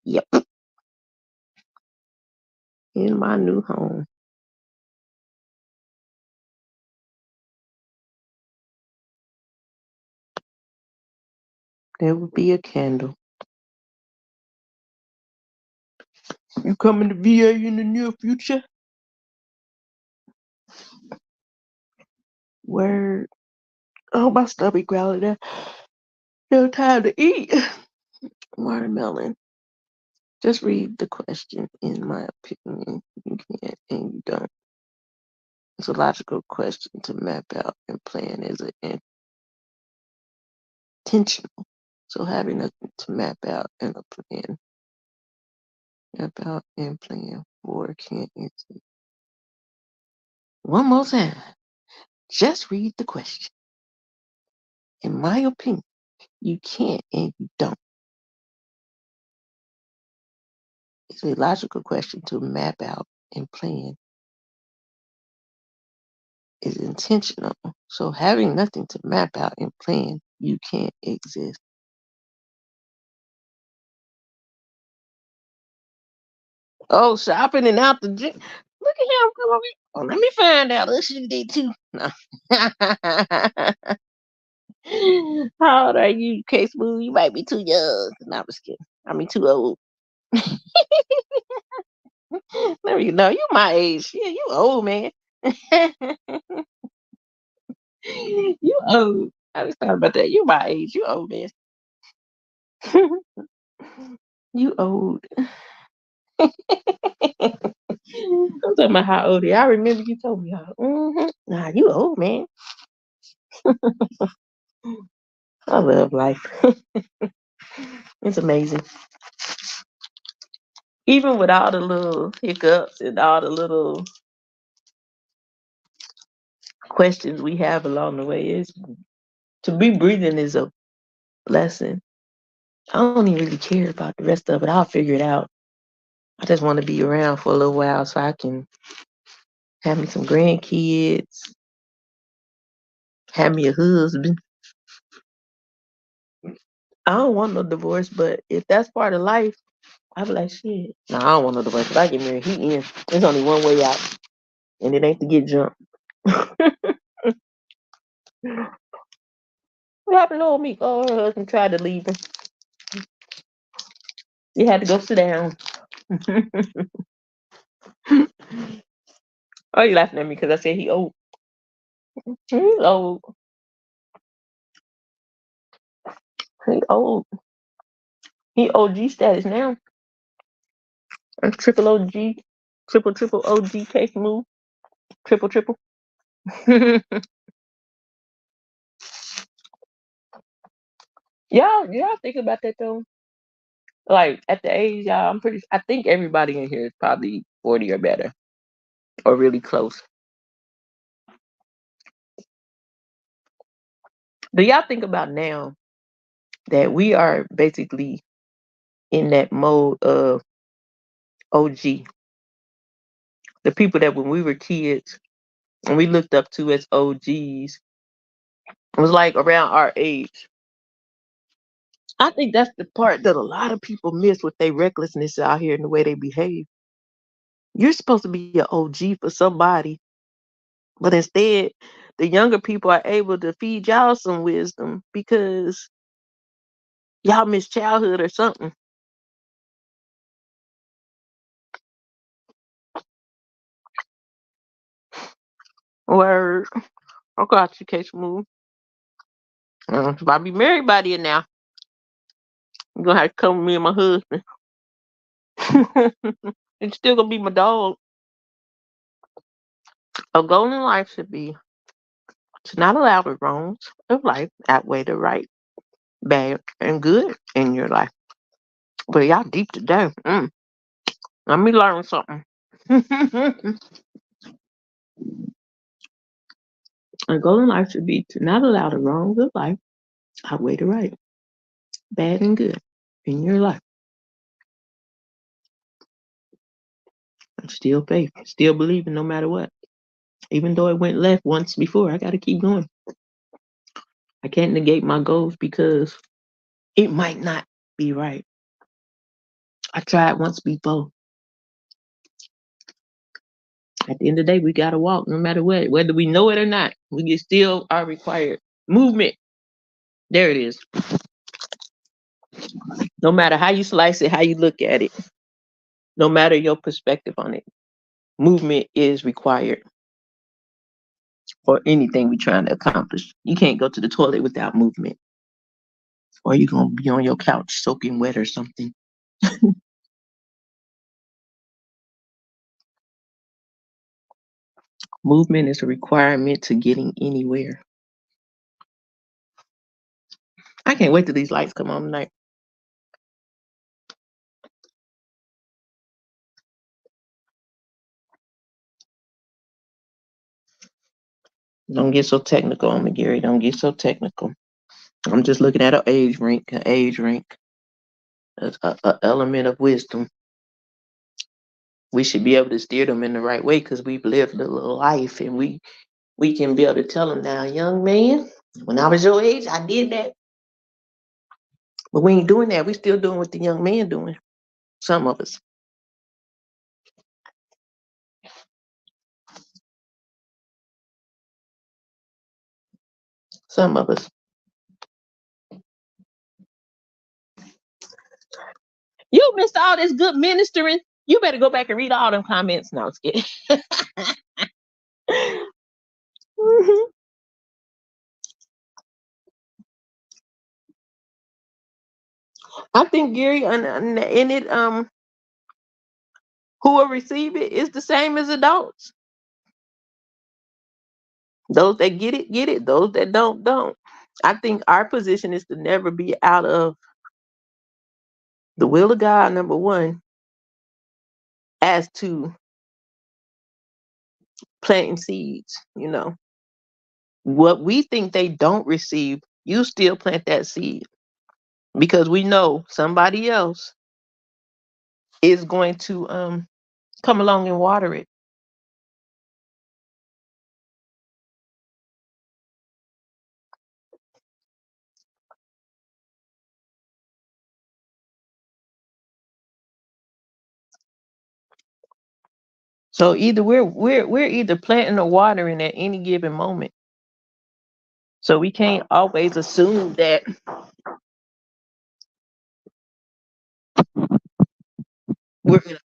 Yep, in my new home. There would be a candle. You coming to VA in the near future? Where oh my stomach growling there. No time to eat. Watermelon. Just read the question. In my opinion, you can't and you don't. It's a logical question to map out and plan is an intentional. So having nothing to map out and a plan, map out and plan for can't exist. One more time. Just read the question. In my opinion, you can't and you don't. It's a logical question to map out and plan is intentional. So having nothing to map out and plan, you can't exist. Oh, shopping and out the gym. Look at him. Come on. Oh, let me find out. Let's do that too. No. How old are you, K Smooth? You might be too young. No, I'm just kidding. I mean, too old. Let me know. You my age. Yeah, you old, man. You old. I was talking about that. You my age. You old, man. You old. I'm talking about how old you are. I remember you told me how. Nah, you old, man. I love life. It's amazing. Even with all the little hiccups and all the little questions we have along the way, is to be breathing is a blessing. I don't even really care about the rest of it. I'll figure it out. I just want to be around for a little while so I can have me some grandkids, have me a husband. I don't want no divorce, but if that's part of life, I be like, shit. No, I don't want no divorce. If I get married, he in. There's only one way out, and it ain't to get jumped. What happened to old Meek? Oh, her husband tried to leave her. You had to go sit down. Oh, you laughing at me because I said he old. He's old. He old. He OG status now. Triple OG. Triple OG case move. Triple. Y'all think about that though? Like at the age, y'all, I think everybody in here is probably 40 or better. Or really close. Do y'all think about now that we are basically in that mode of OG? The people that when we were kids and we looked up to as OGs, it was like around our age. I think that's the part that a lot of people miss with their recklessness out here and the way they behave. You're supposed to be an OG for somebody, but instead, the younger people are able to feed y'all some wisdom because y'all miss childhood or something. Or I got you, case move. If I be married by then now, you're gonna have to come with me and my husband. It's still gonna be my dog. A goal in life should be to not allow the wrongs of life outweigh the right, bad, and good in your life. But y'all deep today. Let me learn something. A goal in life should be to not allow the wrongs of life outweigh the right, bad, and good in your life. And still faith, still believing no matter what. Even though it went left once before, I gotta keep going. I can't negate my goals because it might not be right. I tried once before. At the end of the day, we gotta walk no matter what, whether we know it or not. We still are required. Movement. There it is. No matter how you slice it, how you look at it, no matter your perspective on it, movement is required for anything we're trying to accomplish. You can't go to the toilet without movement, or you're gonna be on your couch soaking wet or something. Movement is a requirement to getting anywhere. I can't wait till these lights come on tonight. Don't get so technical on me, Gary. Don't get so technical. I'm just looking at an age rank, a element of wisdom. We should be able to steer them in the right way because we've lived a little life, and we can be able to tell them now, young man, when I was your age, I did that. But we ain't doing that. We still doing what the young man doing. Some of us. Some of us. You missed all this good ministering. You better go back and read all them comments. No, I'm just kidding. I think Gary and it who will receive it is the same as adults. Those that get it, get it. Those that don't, don't. I think our position is to never be out of the will of God, number one, as to planting seeds. What we think they don't receive, you still plant that seed because we know somebody else is going to come along and water it. So either we're either planting or watering at any given moment. So we can't always assume that we're gonna.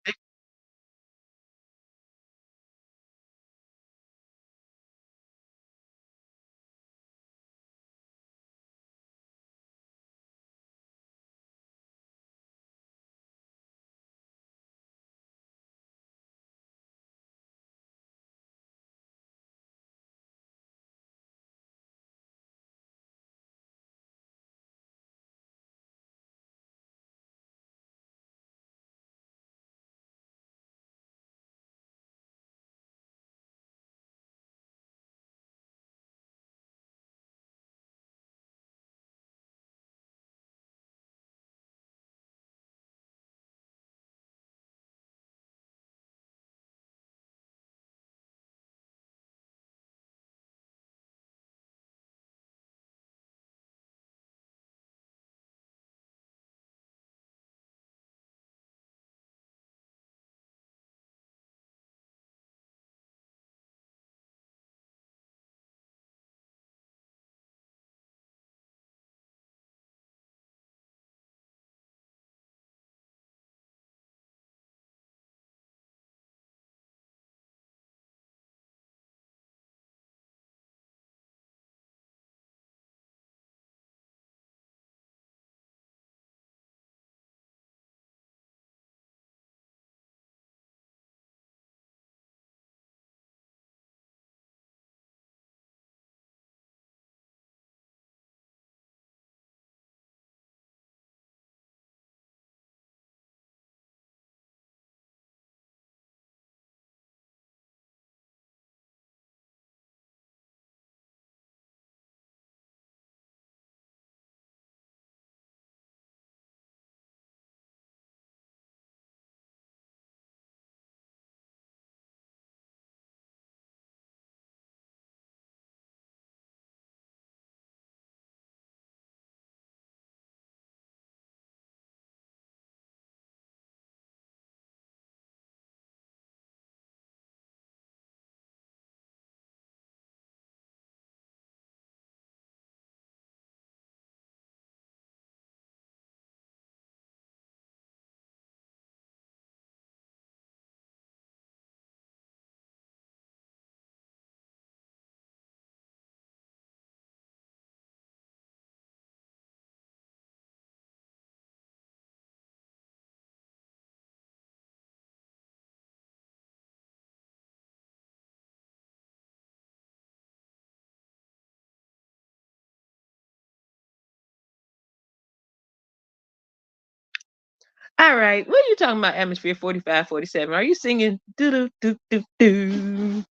All right, what are you talking about? Atmosphere 45, 47. Are you singing do do do do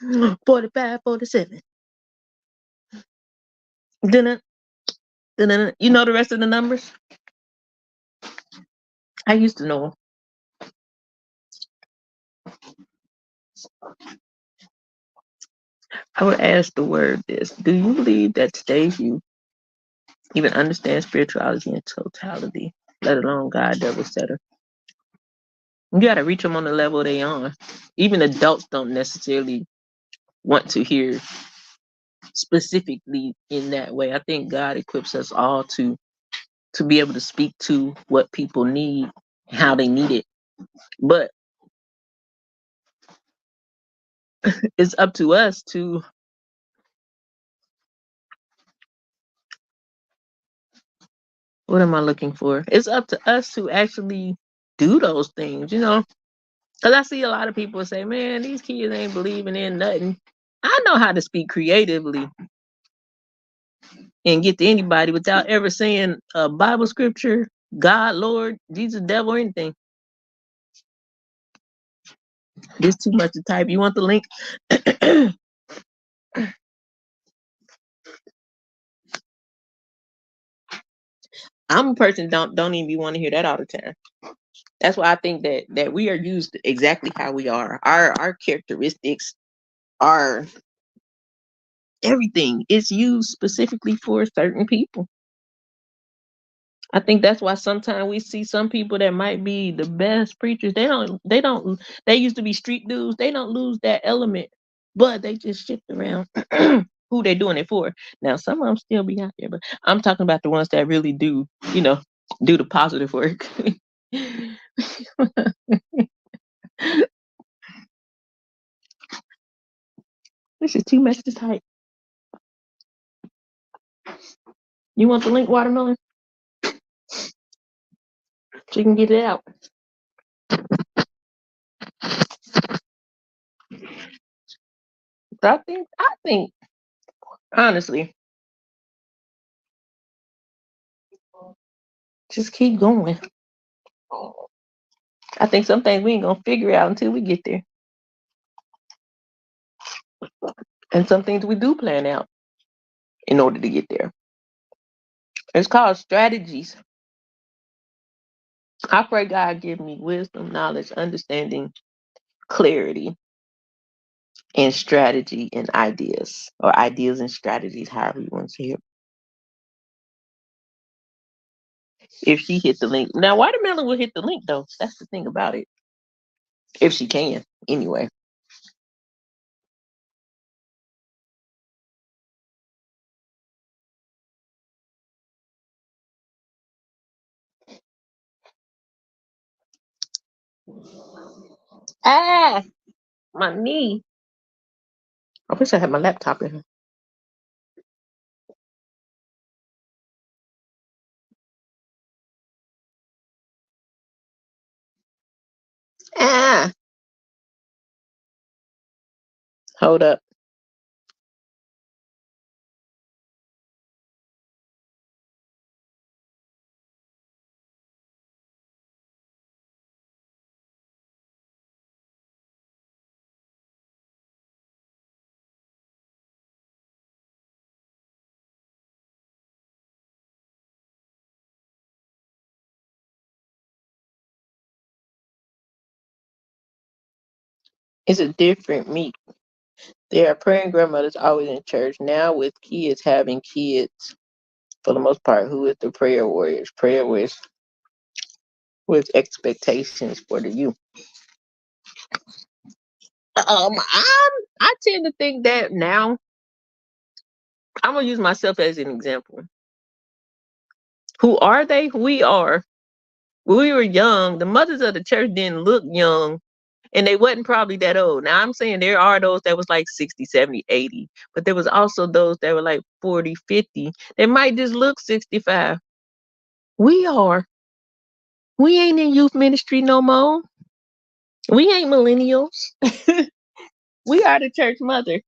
do 45, 47? Dun, dun. You know the rest of the numbers? I used to know them. I would ask the word this. Do you believe that today's youth even understand spirituality in totality, let alone God, devil, etc.? You got to reach them on the level they on. Even adults don't necessarily want to hear specifically in that way. I think God equips us all to be able to speak to what people need, how they need it. But it's up to us to What am I looking for? It's up to us to actually do those things, you know. Because I see a lot of people say, man, these kids ain't believing in nothing. I know how to speak creatively and get to anybody without ever saying a Bible scripture, God, Lord, Jesus, devil, or anything. This too much to type. You want the link? I'm a person don't even want to hear that all the time. That's why I think that we are used exactly how we are. Our characteristics, our everything is used specifically for certain people. I think that's why sometimes we see some people that might be the best preachers. They used to be street dudes. They don't lose that element, but they just shift around who they're doing it for. Now some of them still be out there, but I'm talking about the ones that really do, you know, do the positive work. This is too much to type. You want the link, watermelon? So you can get it out. But I think, honestly, just keep going. I think some things we ain't gonna figure out until we get there, and some things we do plan out in order to get there. It's called strategies. I pray God give me wisdom, knowledge, understanding, clarity, and strategy and ideas, or ideas and strategies, however you want to say it. If she hit the link, now watermelon will hit the link though. That's the thing about it. If she can, anyway. Ah, my knee. I wish I had my laptop in here. Ah, hold up. It's a different meat. There are praying grandmothers always in church. Now with kids having kids, for the most part, who is the prayer warriors? Prayer with expectations for the youth. I tend to think that now. I'm gonna use myself as an example. Who are they? We are. When we were young, the mothers of the church didn't look young, and they wasn't probably that old. Now I'm saying there are those that was like 60, 70, 80, but there was also those that were like 40, 50. They might just look 65. We are. We ain't in youth ministry no more. We ain't millennials. We are the church mother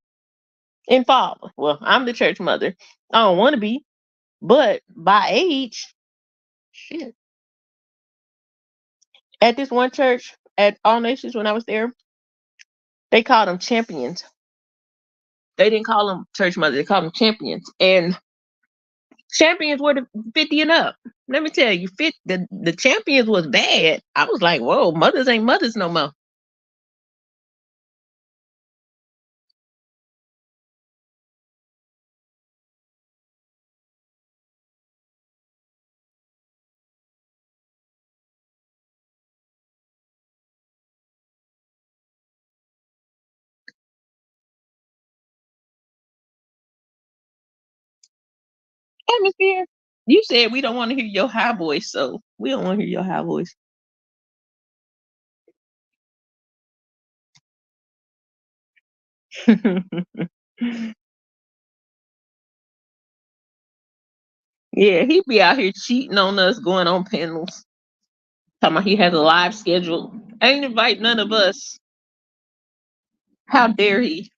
and father. Well, I'm the church mother. I don't want to be, but by age, shit. At this one church at All Nations when I was there, they called them champions. They didn't call them church mothers. They called them champions. And champions were the 50 and up. Let me tell you, the champions was bad. I was like, whoa, mothers ain't mothers no more. Atmosphere. You said we don't want to hear your high voice, so we don't want to hear your high voice. Yeah, he be out here cheating on us, going on panels. Talking about he has a live schedule. Ain't invite none of us. How dare he?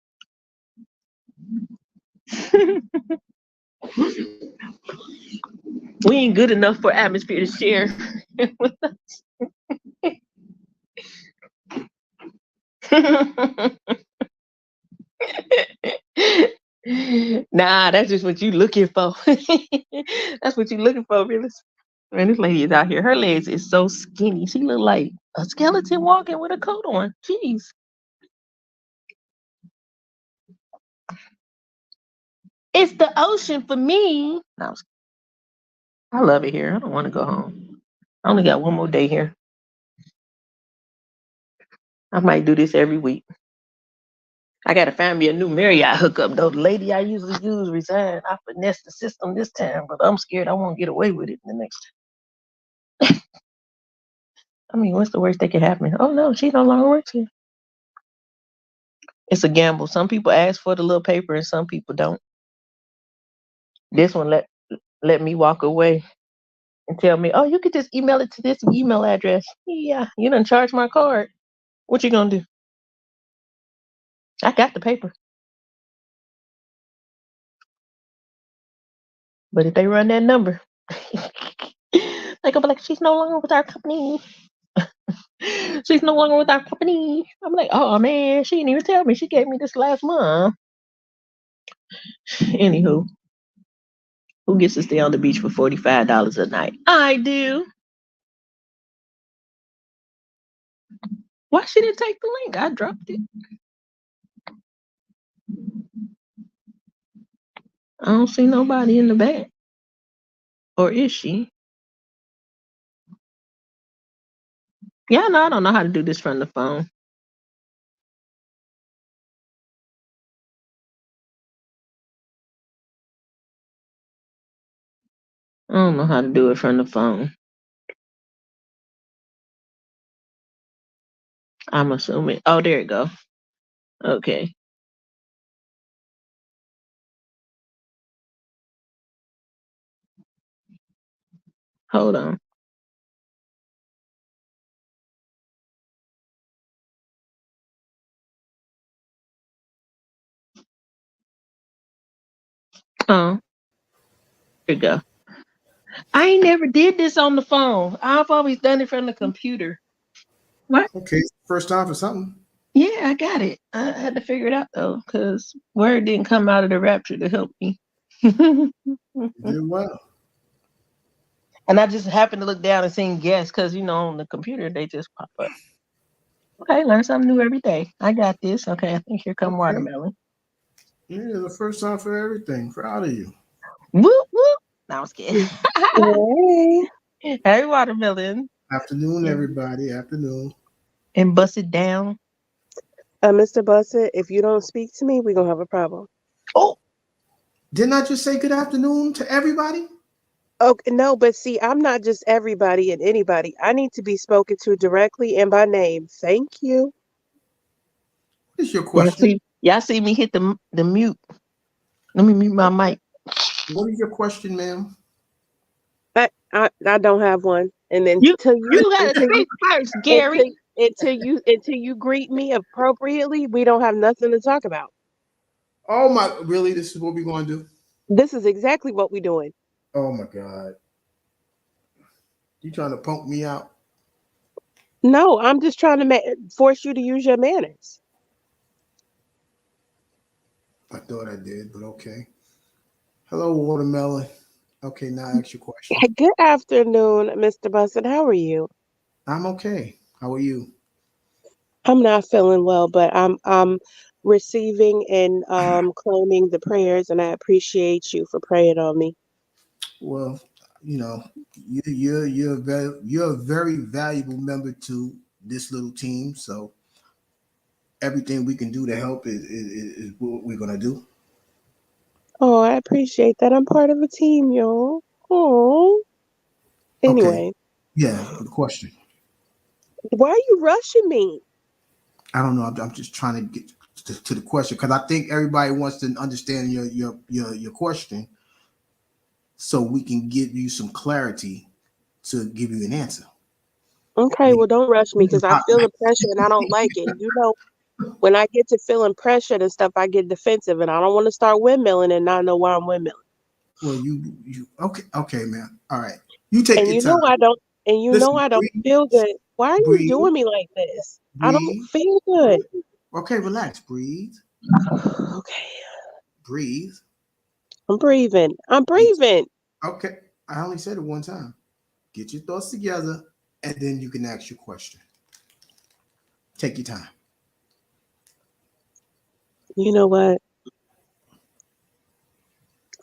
We ain't good enough for atmosphere to share. Nah, that's just what you looking for. That's what you looking for, really. Man, this lady is out here. Her legs is so skinny. She look like a skeleton walking with a coat on. Jeez. It's the ocean for me. No, I love it here. I don't want to go home. I only got one more day here. I might do this every week. I gotta find me a new Marriott hookup though. The lady I usually use resigned. I finessed the system this time, but I'm scared I won't get away with it the next time. I mean, what's the worst that could happen? Oh no, she no longer works here. It's a gamble. Some people ask for the little paper and some people don't. This one let me walk away and tell me, oh, you could just email it to this email address. Yeah, you done charge my card. What you gonna do? I got the paper. But if they run that number, they gonna be like, she's no longer with our company. She's no longer with our company. I'm like, oh man, she didn't even tell me. She gave me this last month. Anywho, who gets to stay on the beach for $45 a night? I do. Why she didn't take the link? I dropped it. I don't see nobody in the back. Or is she? Yeah, no, I don't know how to do this from the phone. I don't know how to do it from the phone. I'm assuming. Oh, there you go. Okay. Hold on. Oh, there you go. I ain't never did this on the phone. I've always done it from the computer. What? Okay, first time for something. Yeah, I got it. I had to figure it out though, because word didn't come out of the rapture to help me. And You did well. I just happened to look down and seen guests because on the computer they just pop up. Okay, learn something new every day. I got this. Okay, I think here come Okay. watermelon. Yeah, the first time for everything. Proud of you. Whoop whoop. No, I was kidding. Hey, Hey, watermelon. Afternoon, And, everybody. Afternoon. and bust it down. Mr. Bussett, if you don't speak to me, we're gonna have a problem. Oh, Didn't I just say good afternoon to everybody? Okay, no, but see, I'm not just everybody and anybody. I need to be spoken to directly and by name. Thank you. What is your y'all question? see, y'all see me hit the mute. Let me mute my mic. What is your question, ma'am? I don't have one. And then You until you you gotta until you speak first, Gary. until until you greet me appropriately, we don't have nothing to talk about. Oh my, really? This is what we're going to do? This is exactly what we're doing. Oh my God. You trying to punk me out? No, I'm just trying to force you to use your manners. I thought I did, but okay. Hello, watermelon. Okay, now ask your question. Good afternoon, Mr. Bussett. How are you? I'm okay. How are you? I'm not feeling well, but I'm receiving and claiming the prayers, and I appreciate you for praying on me. Well, you know, you're a very valuable member to this little team. So everything we can do to help is what we're gonna do. Oh, I appreciate that. I'm part of a team, y'all. Oh, Okay. anyway, Yeah. Good question. why are you rushing me? I don't know. I'm just trying to get to the question because I think everybody wants to understand your question. so we can give you some clarity to give you an answer. Okay, well, don't rush me because I feel the pressure and I don't like it. You know, when I get to feeling pressured and stuff, I get defensive and I don't want to start windmilling and not know why I'm windmilling. Well, you okay, man. All right, you take And your you time. know I don't, and you know Listen, I don't breathe, feel good. Why are you breathe, doing me like this? I don't breathe. feel good. Okay, relax. Breathe, Okay, breathe. I'm breathing. I'm Get, breathing. okay, I only said it one time. Get your thoughts together, and then you can ask your question. Take your time. You know what?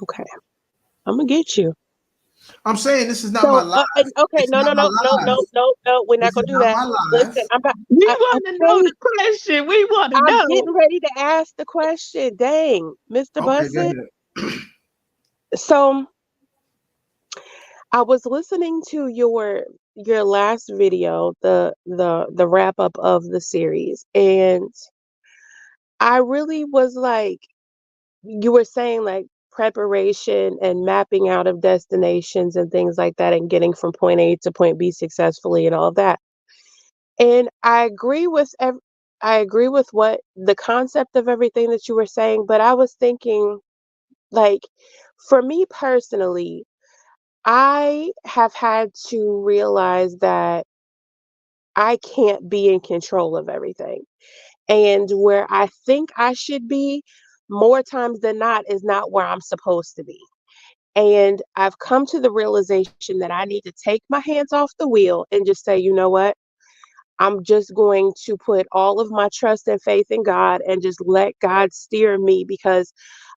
Okay, I'm gonna get you. I'm saying this is not my So, life. okay, It's no, not no, my no, no, life. no, no, no. We're not This gonna is do not that. my Listen, life. I'm not. We want to know Okay, the question. We want to I'm know. getting ready to ask the question. Dang, Mr. Okay, go Bussett. ahead. So I was listening to your last video, the wrap up of the series, and I really was like, you were saying like preparation and mapping out of destinations and things like that, and getting from point A to point B successfully and all of that. And I agree with what the concept of everything that you were saying, but I was thinking like for me personally, I have had to realize that I can't be in control of everything. And where I think I should be, more times than not, is not where I'm supposed to be. And I've come to the realization that I need to take my hands off the wheel and just say, you know what? I'm just going to put all of my trust and faith in God and just let God steer me because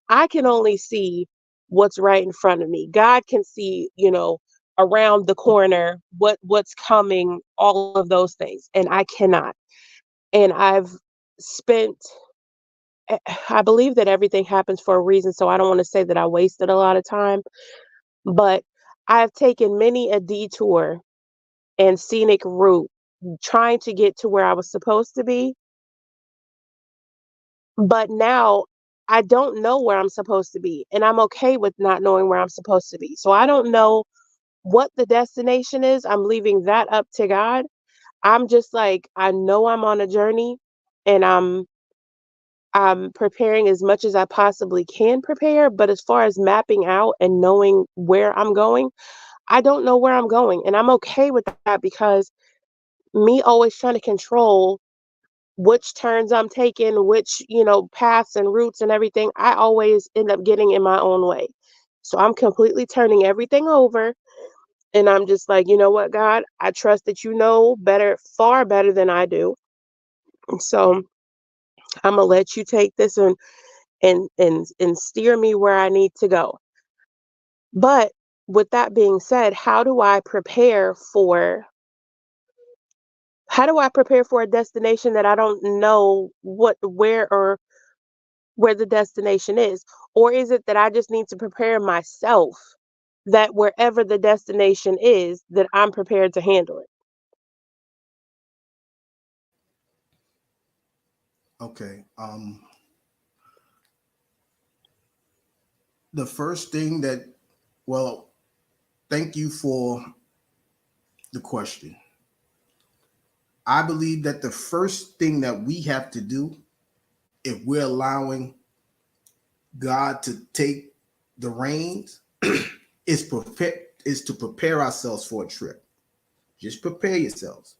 I can only see what's right in front of me. God can see, around the corner what's coming, all of those things, and I cannot. And I've spent I believe that everything happens for a reason, so I don't want to say that I wasted a lot of time, but I've taken many a detour and scenic route trying to get to where I was supposed to be. But now I don't know where I'm supposed to be, and I'm okay with not knowing where I'm supposed to be. So I don't know what the destination is. I'm leaving that up to God. I'm just like, I know I'm on a journey and I'm preparing as much as I possibly can prepare, but as far as mapping out and knowing where I'm going, I don't know where I'm going, and I'm okay with that because me always trying to control which turns I'm taking, which, paths and routes and everything, I always end up getting in my own way. So I'm completely turning everything over. And I'm just like, you know what, God, I trust that you know better, far better than I do. So I'm gonna let you take this and steer me where I need to go. But with that being said, how do I prepare for a destination that I don't know where the destination is? Or is it that I just need to prepare myself that wherever the destination is, that I'm prepared to handle it? Okay. The first thing that, well, thank you for the question. I believe that the first thing that we have to do, if we're allowing God to take the reins, is to prepare ourselves for a trip. Just prepare yourselves.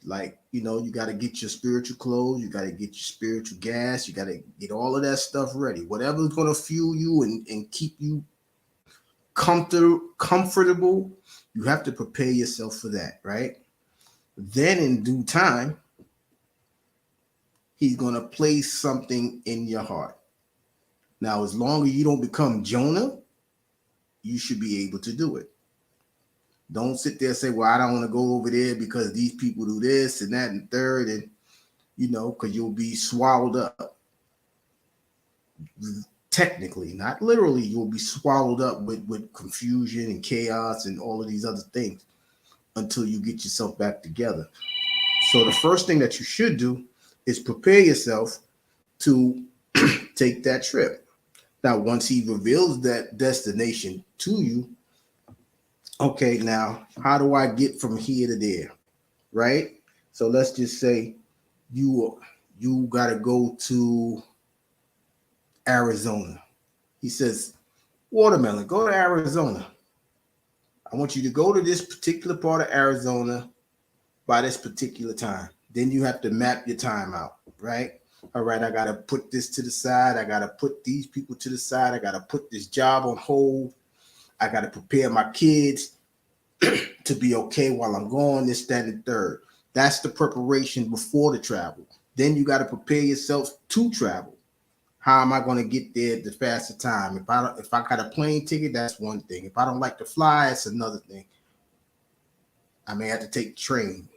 Like, you got to get your spiritual clothes, you got to get your spiritual gas, you got to get all of that stuff ready. Whatever's going to fuel you and keep you comfortable, you have to prepare yourself for that, right? Then in due time, he's going to place something in your heart. Now, as long as you don't become Jonah, you should be able to do it. Don't sit there and say, well, I don't want to go over there because these people do this and that and third, and because you'll be swallowed up. Technically, not literally, you'll be swallowed up with confusion and chaos and all of these other things until you get yourself back together. So the first thing that you should do is prepare yourself to take that trip. Now, once he reveals that destination to you, okay, now how do I get from here to there? Right? So let's just say you you gotta go to Arizona. He says, watermelon, go to Arizona. I want you to go to this particular part of Arizona by this particular time. Then you have to map your time out, right? All right, I got to put this to the side. I got to put these people to the side. I got to put this job on hold. I got to prepare my kids to be okay while I'm gone, this, that, and third. That's the preparation before the travel. Then you got to prepare yourself to travel. How am I going to get there the fastest time? If I got a plane ticket, that's one thing. If I don't like to fly, it's another thing. I may have to take the train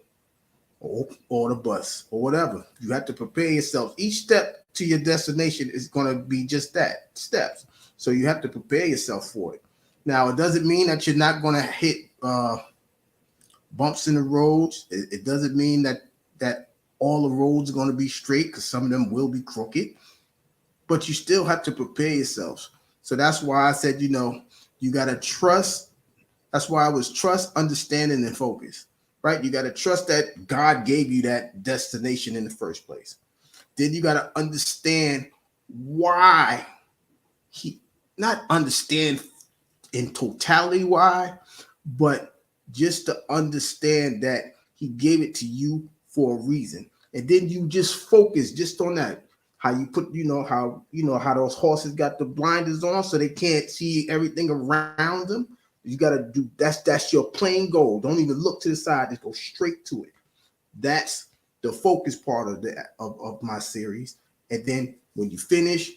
or the bus or whatever. You have to prepare yourself. Each step to your destination is going to be just that, steps. So you have to prepare yourself for it. Now, it doesn't mean that you're not going to hit bumps in the roads. It doesn't mean that all the roads are going to be straight, because some of them will be crooked. But you still have to prepare yourself. So that's why I said, you got to trust. That's why I was trust, understanding, and focus. Right? You got to trust that God gave you that destination in the first place. Then you got to understand why he, not understand in totality why, but just to understand that he gave it to you for a reason. And then you just focus just on that. How you put, how those horses got the blinders on so they can't see everything around them. You gotta do that's your plain goal. Don't even look to the side, just go straight to it. That's the focus part of my series. And then when you finish,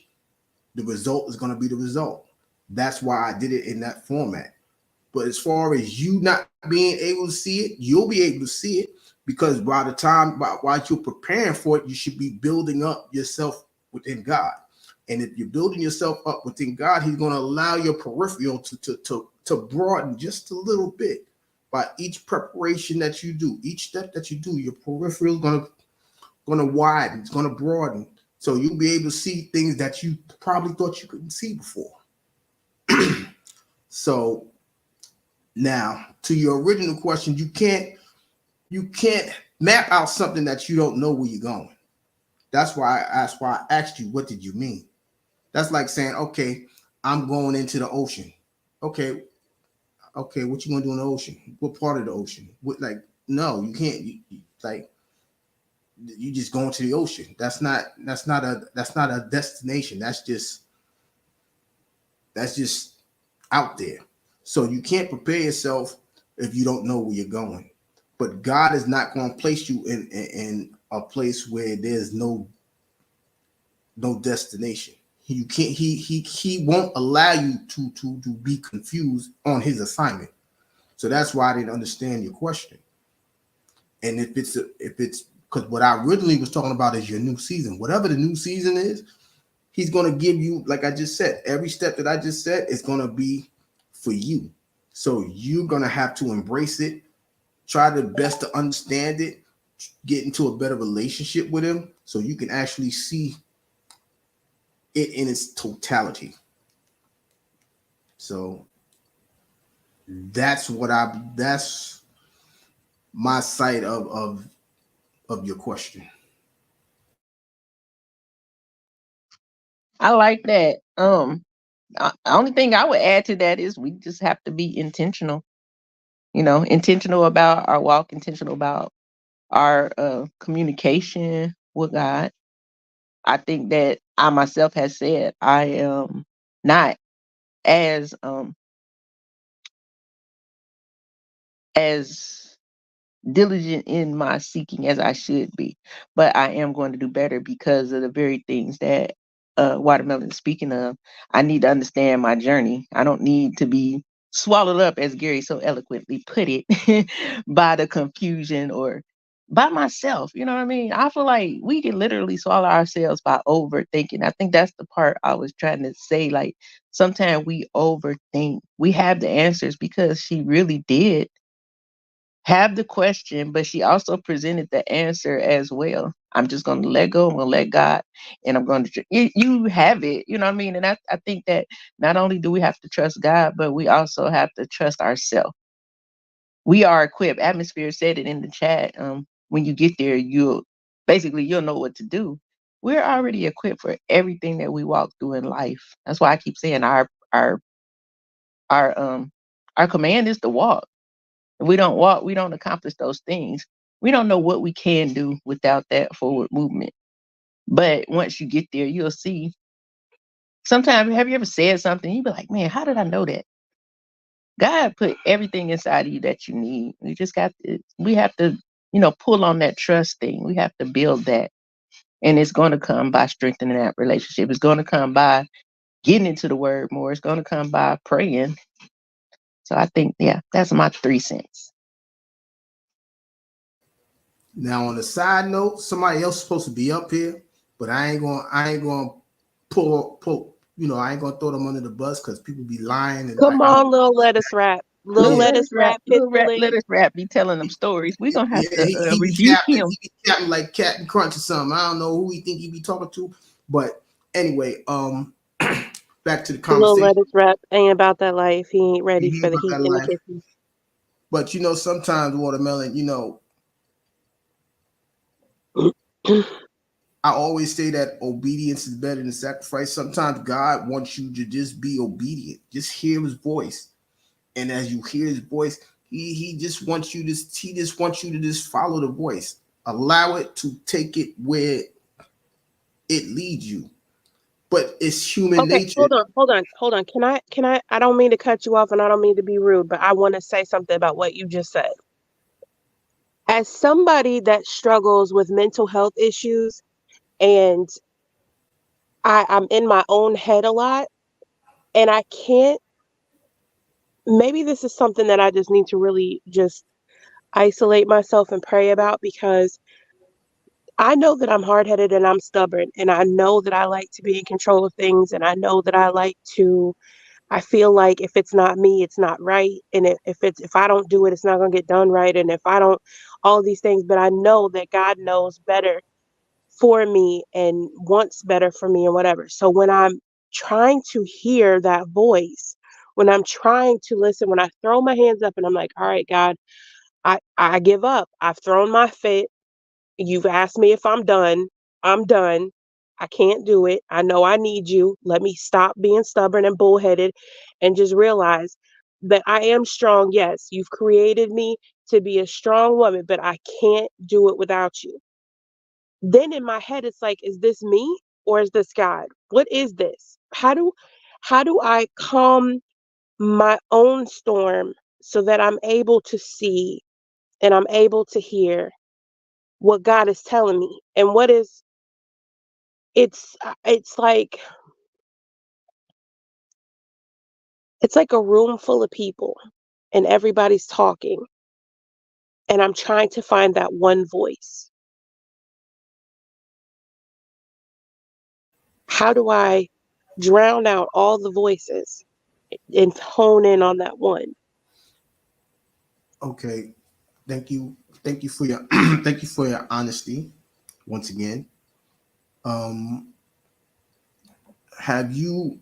the result is gonna be the result. That's why I did it in that format. But as far as you not being able to see it, you'll be able to see it, because by the time while you're preparing for it, you should be building up yourself within God. And if you're building yourself up within God, He's going to allow your peripheral to broaden just a little bit by each preparation that you do, each step that you do. Your peripheral is going to widen, it's going to broaden, so you'll be able to see things that you probably thought you couldn't see before. So now, to your original question, you can't map out something that you don't know where you're going. That's why I asked you, what did you mean? That's like saying, okay, I'm going into the ocean. Okay, okay, what you gonna do in the ocean? What part of the ocean? What, like, no, you can't. Like, you just going to the ocean. That's not a destination. That's just out there. So you can't prepare yourself if you don't know where you're going. But God is not going to place you in a place where there's no destination. You can't. He won't allow you to be confused on His assignment. So that's why I didn't understand your question. And if it's because what I originally was talking about is your new season. Whatever the new season is, He's going to give you, like I just said, every step that I just said is going to be for you. So you're going to have to embrace it, try the best to understand it, get into a better relationship with Him so you can actually see it in its totality. So that's my side of your question. I like that. Only thing I would add to that is we just have to be intentional. Intentional about our walk, intentional about our communication with God. I think that I myself has said I am not as as diligent in my seeking as I should be, but I am going to do better because of the very things that Watermelon is speaking of. I need to understand my journey. I don't need to be swallowed up, as Gary so eloquently put it, by the confusion or by myself. You know what I mean? I feel like we can literally swallow ourselves by overthinking. I think that's the part I was trying to say. Like, sometimes we overthink. We have the answers because she really did have the question, but she also presented the answer as well. I'm just going to let go. I'm going to let God, and I'm going to. You have it. You know what I mean? And I think that not only do we have to trust God, but we also have to trust ourselves. We are equipped. Atmosphere said it in the chat. When you get there, you'll know what to do. We're already equipped for everything that we walk through in life. That's why I keep saying our our command is to walk. If we don't walk, we don't accomplish those things. We don't know what we can do without that forward movement. But once you get there, you'll see. Sometimes, have you ever said something? You be like, man, how did I know that? God put everything inside of you that you need. We have to, pull on that trust thing. We have to build that. And it's going to come by strengthening that relationship. It's going to come by getting into the word more. It's going to come by praying. So I think, yeah, that's my 3 cents. Now, on the side note, somebody else is supposed to be up here, but I ain't gonna pull. I ain't gonna throw them under the bus because people be lying, and Come on, little lettuce wrap. Little Little yeah, lettuce wrap, let pitbull. us rap be telling them stories. We're gonna have yeah. to He be rebuke capping, him. like Captain Crunch or something. I don't know who he think he be talking to, but anyway, back to the Little conversation. lettuce wrap ain't about that life. He ain't ready He for ain't the about heat that in the life, kitchen. but sometimes watermelon. I always say that obedience is better than sacrifice. Sometimes God wants you to just be obedient, just hear His voice, and as you hear His voice, He just wants you to just follow the voice, allow it to take it where it leads you. But it's human Okay, nature. hold on. I don't mean to cut you off and I don't mean to be rude, but I want to say something about what you just said. As somebody that struggles with mental health issues and I'm in my own head a lot and I can't, maybe this is something that I just need to really just isolate myself and pray about because I know that I'm hard headed and I'm stubborn and I know that I like to be in control of things and I know that I feel like if it's not me, it's not right. And if I don't do it, it's not gonna get done right. And if I don't all these things, but I know that God knows better for me and wants better for me and whatever. So when I'm trying to hear that voice, when I'm trying to listen, when I throw my hands up and I'm like, all right, God, I give up. I've thrown my fit. You've asked me if I'm done. I'm done. I can't do it. I know I need you. Let me stop being stubborn and bullheaded and just realize that I am strong. Yes, you've created me to be a strong woman, but I can't do it without you. Then in my head it's like, is this me or is this God? What is this? How do I calm my own storm so that I'm able to see and I'm able to hear what God is telling me and what is it's like it's like a room full of people and everybody's talking and I'm trying to find that one voice. How do I drown out all the voices and hone in on that one? Okay, thank you for your thank you for your honesty once again. Um, have you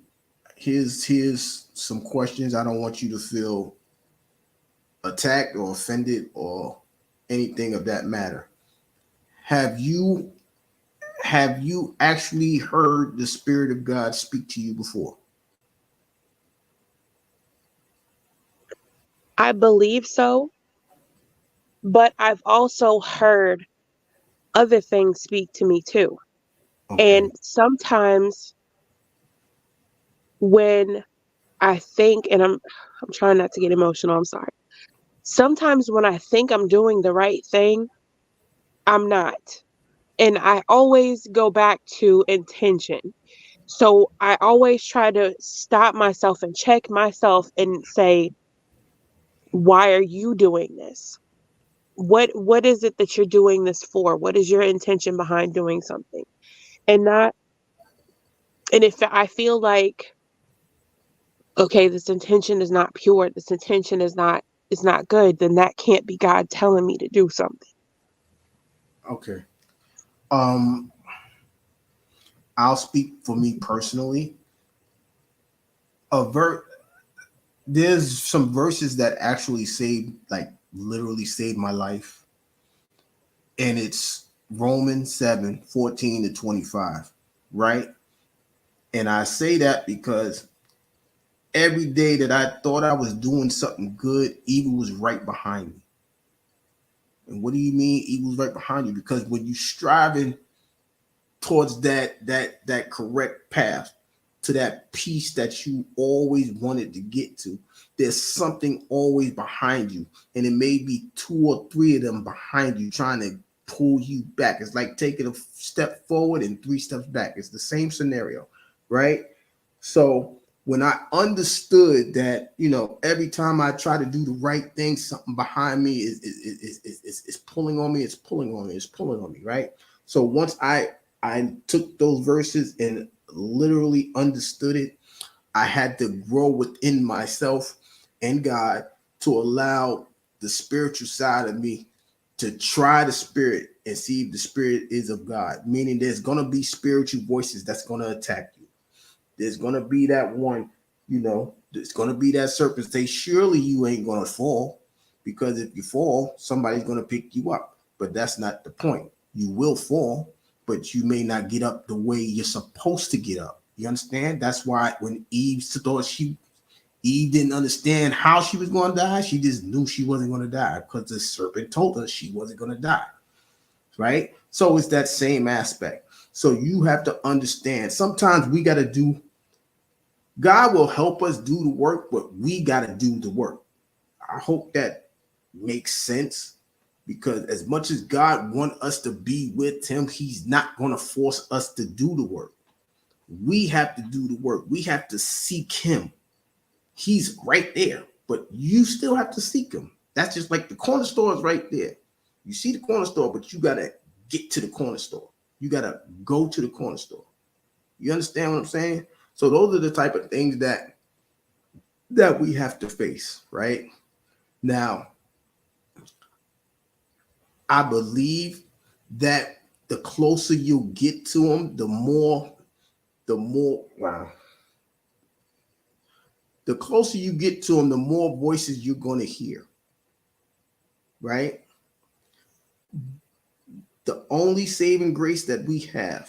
here's some questions. I don't want you to feel attacked or offended or anything of that matter. Have you actually heard the Spirit of God speak to you before? I believe so, but I've also heard other things speak to me too. Okay. And sometimes when I think and I'm trying not to get emotional, I'm sorry. Sometimes when I think I'm doing the right thing, I'm not. And I always go back to intention. So I always try to stop myself and check myself and say, why are you doing this? What is it that you're doing this for? What is your intention behind doing something? And not and if I feel like, okay, this intention is not pure, this intention is not is not good, then that can't be God telling me to do something. Okay. Um, I'll speak for me personally. A ver There's some verses that actually saved, like literally saved my life. And it's Romans 7:14 to 25, right? And I say that because every day that I thought I was doing something good, evil was right behind me. And what do you mean evil's right behind you? Because when you striving towards that correct path to that peace that you always wanted to get to, there's something always behind you, and it may be two or three of them behind you trying to pull you back. It's like taking a step forward and three steps back. It's the same scenario, right? So when I understood that, every time I try to do the right thing, something behind me is pulling on me, it's pulling on me, it's pulling on me, right? So once I took those verses and literally understood it, I had to grow within myself and God to allow the spiritual side of me to try the spirit and see if the spirit is of God. Meaning there's going to be spiritual voices that's going to attack you. There's gonna be that one, there's gonna be that serpent say, surely you ain't gonna fall. Because if you fall, somebody's gonna pick you up. But that's not the point. You will fall, but you may not get up the way you're supposed to get up. You understand? That's why when Eve didn't understand how she was gonna die, she just knew she wasn't gonna die because the serpent told her she wasn't gonna die. Right? So it's that same aspect. So you have to understand. Sometimes we got to do God will help us do the work, but we got to do the work. I hope that makes sense, because as much as God wants us to be with him, he's not going to force us to do the work. We have to do the work. We have to seek him. He's right there, but you still have to seek him. That's just like the corner store is right there. You see the corner store, but you got to get to the corner store. You got to go to the corner store. You understand what I'm saying? So those are the type of things that we have to face, right? Now, I believe that the closer you get to them, wow. The closer you get to them, the more voices you're going to hear, right? The only saving grace that we have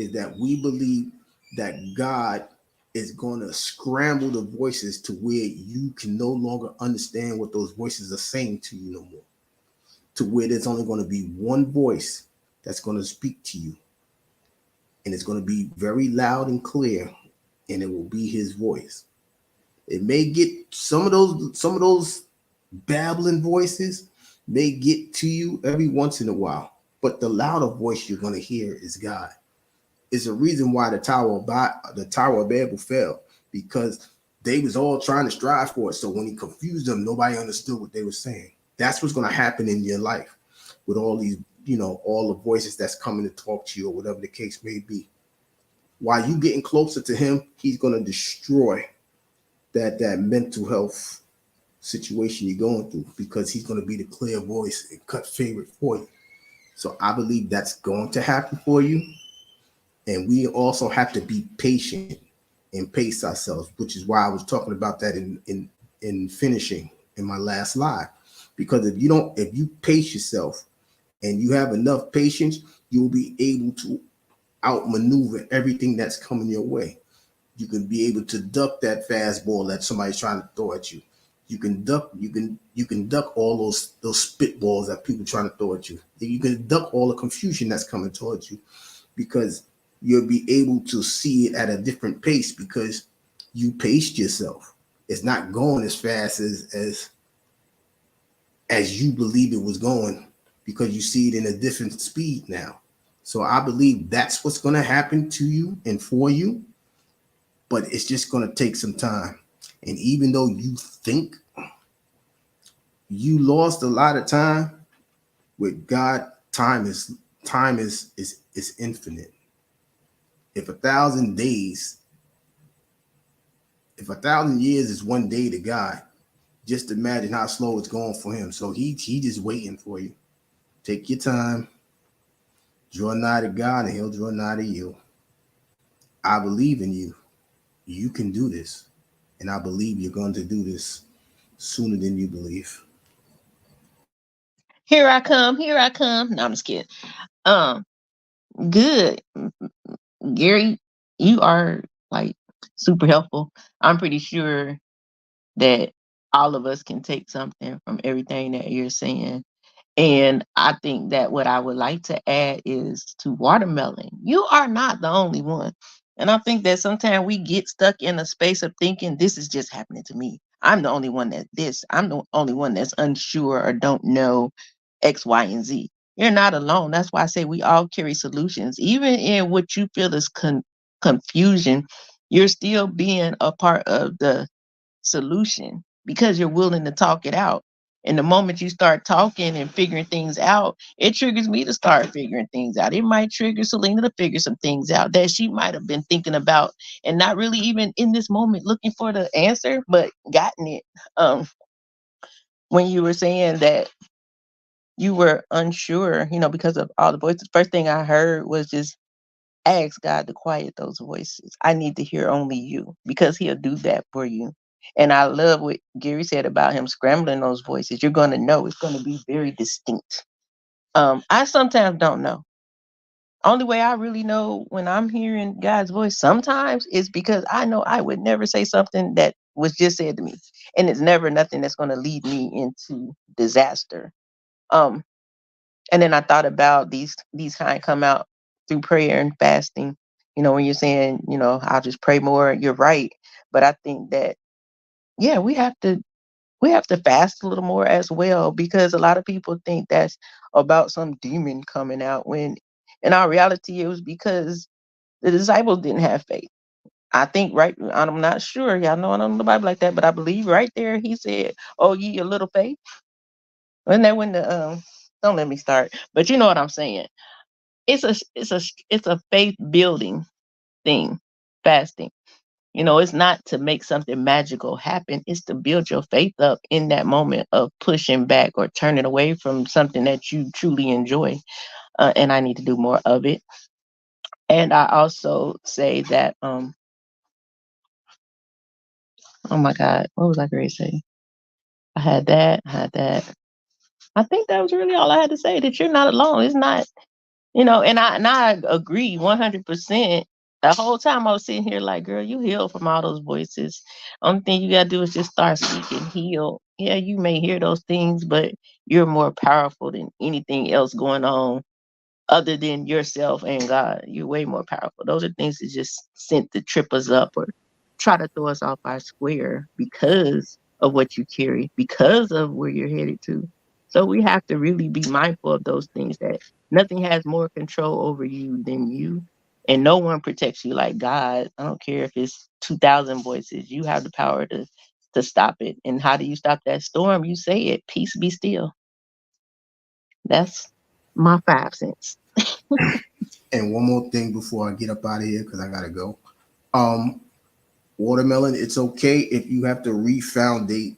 is that we believe that God is going to scramble the voices to where you can no longer understand what those voices are saying to you no more, to where there's only going to be one voice that's going to speak to you, and it's going to be very loud and clear, and it will be his voice. It may get some of those babbling voices may get to you every once in a while, but the louder voice you're going to hear is God. It's a reason why the Tower of Babel fell, because they was all trying to strive for it. So when he confused them, nobody understood what they were saying. That's what's going to happen in your life with all these, all the voices that's coming to talk to you or whatever the case may be. While you getting closer to him, he's going to destroy that mental health situation you're going through, because he's going to be the clear voice and cut favorite for you. So I believe that's going to happen for you. And we also have to be patient and pace ourselves, which is why I was talking about that in finishing in my last live. Because if you pace yourself and you have enough patience, you'll be able to outmaneuver everything that's coming your way. You can be able to duck that fastball that somebody's trying to throw at you. You can duck all those spitballs that people are trying to throw at you. You can duck all the confusion that's coming towards you, because you'll be able to see it at a different pace because you paced yourself. It's not going as fast as you believe it was going, because you see it in a different speed now. So I believe that's what's going to happen to you and for you, but it's just going to take some time. And even though you think you lost a lot of time, with God, time is infinite. If 1,000 days, if 1,000 years is one day to God, just imagine how slow it's going for him. So he just waiting for you. Take your time, draw nigh to God, and He'll draw nigh to you. I believe in you. You can do this, and I believe you're going to do this sooner than you believe. Here I come. Here I come. No, I'm just kidding. Um, good, Gary. You are like super helpful. I'm pretty sure that all of us can take something from everything that you're saying. And I think that what I would like to add is to watermelon. You are not the only one. And I think that sometimes we get stuck in a space of thinking this is just happening to me. I'm the only one that this. I'm the only one that's unsure or don't know X, Y, and Z. You're not alone. That's why I say we all carry solutions. Even in what you feel is confusion, you're still being a part of the solution because you're willing to talk it out. And the moment you start talking and figuring things out, it triggers me to start figuring things out. It might trigger Selena to figure some things out that she might have been thinking about and not really even in this moment looking for the answer, but gotten it. Um, when you were saying that you were unsure, because of all the voices, first thing I heard was just ask God to quiet those voices. I need to hear only you because He'll do that for you. And I love what Gary said about him scrambling those voices. You're going to know it's going to be very distinct. I sometimes don't know. Only way I really know when I'm hearing God's voice sometimes is because I know I would never say something that was just said to me. And it's never nothing that's going to lead me into disaster. Um, and then I thought about these kind come out through prayer and fasting. When you're saying, I'll just pray more, you're right. But I think that yeah, we have to fast a little more as well because a lot of people think that's about some demon coming out when in our reality it was because the disciples didn't have faith. I think right I'm not sure. Y'all know I don't know the Bible like that, but I believe right there he said, oh ye a little faith. Wasn't that when the don't let me start, but you know what I'm saying. It's a faith building thing, fasting. It's not to make something magical happen. It's to build your faith up in that moment of pushing back or turning away from something that you truly enjoy. And I need to do more of it. And I also say that, oh my God, what was I going to say? I had that. I had that. I think that was really all I had to say. That you're not alone. It's not. And I agree 100%. The whole time I was sitting here like, girl, you heal from all those voices. Only thing you gotta do is just start speaking, heal. Yeah, you may hear those things, but you're more powerful than anything else going on other than yourself and God. You're way more powerful. Those are things that just sent to trip us up or try to throw us off our square because of what you carry, because of where you're headed to. So we have to really be mindful of those things that nothing has more control over you than you. And no one protects you like God. I don't care if it's 2,000 voices. You have the power to stop it. And how do you stop that storm? You say it, peace be still. That's my 5 cents. And one more thing before I get up out of here because I gotta go. Um, Watermelon, it's okay if you have to refoundate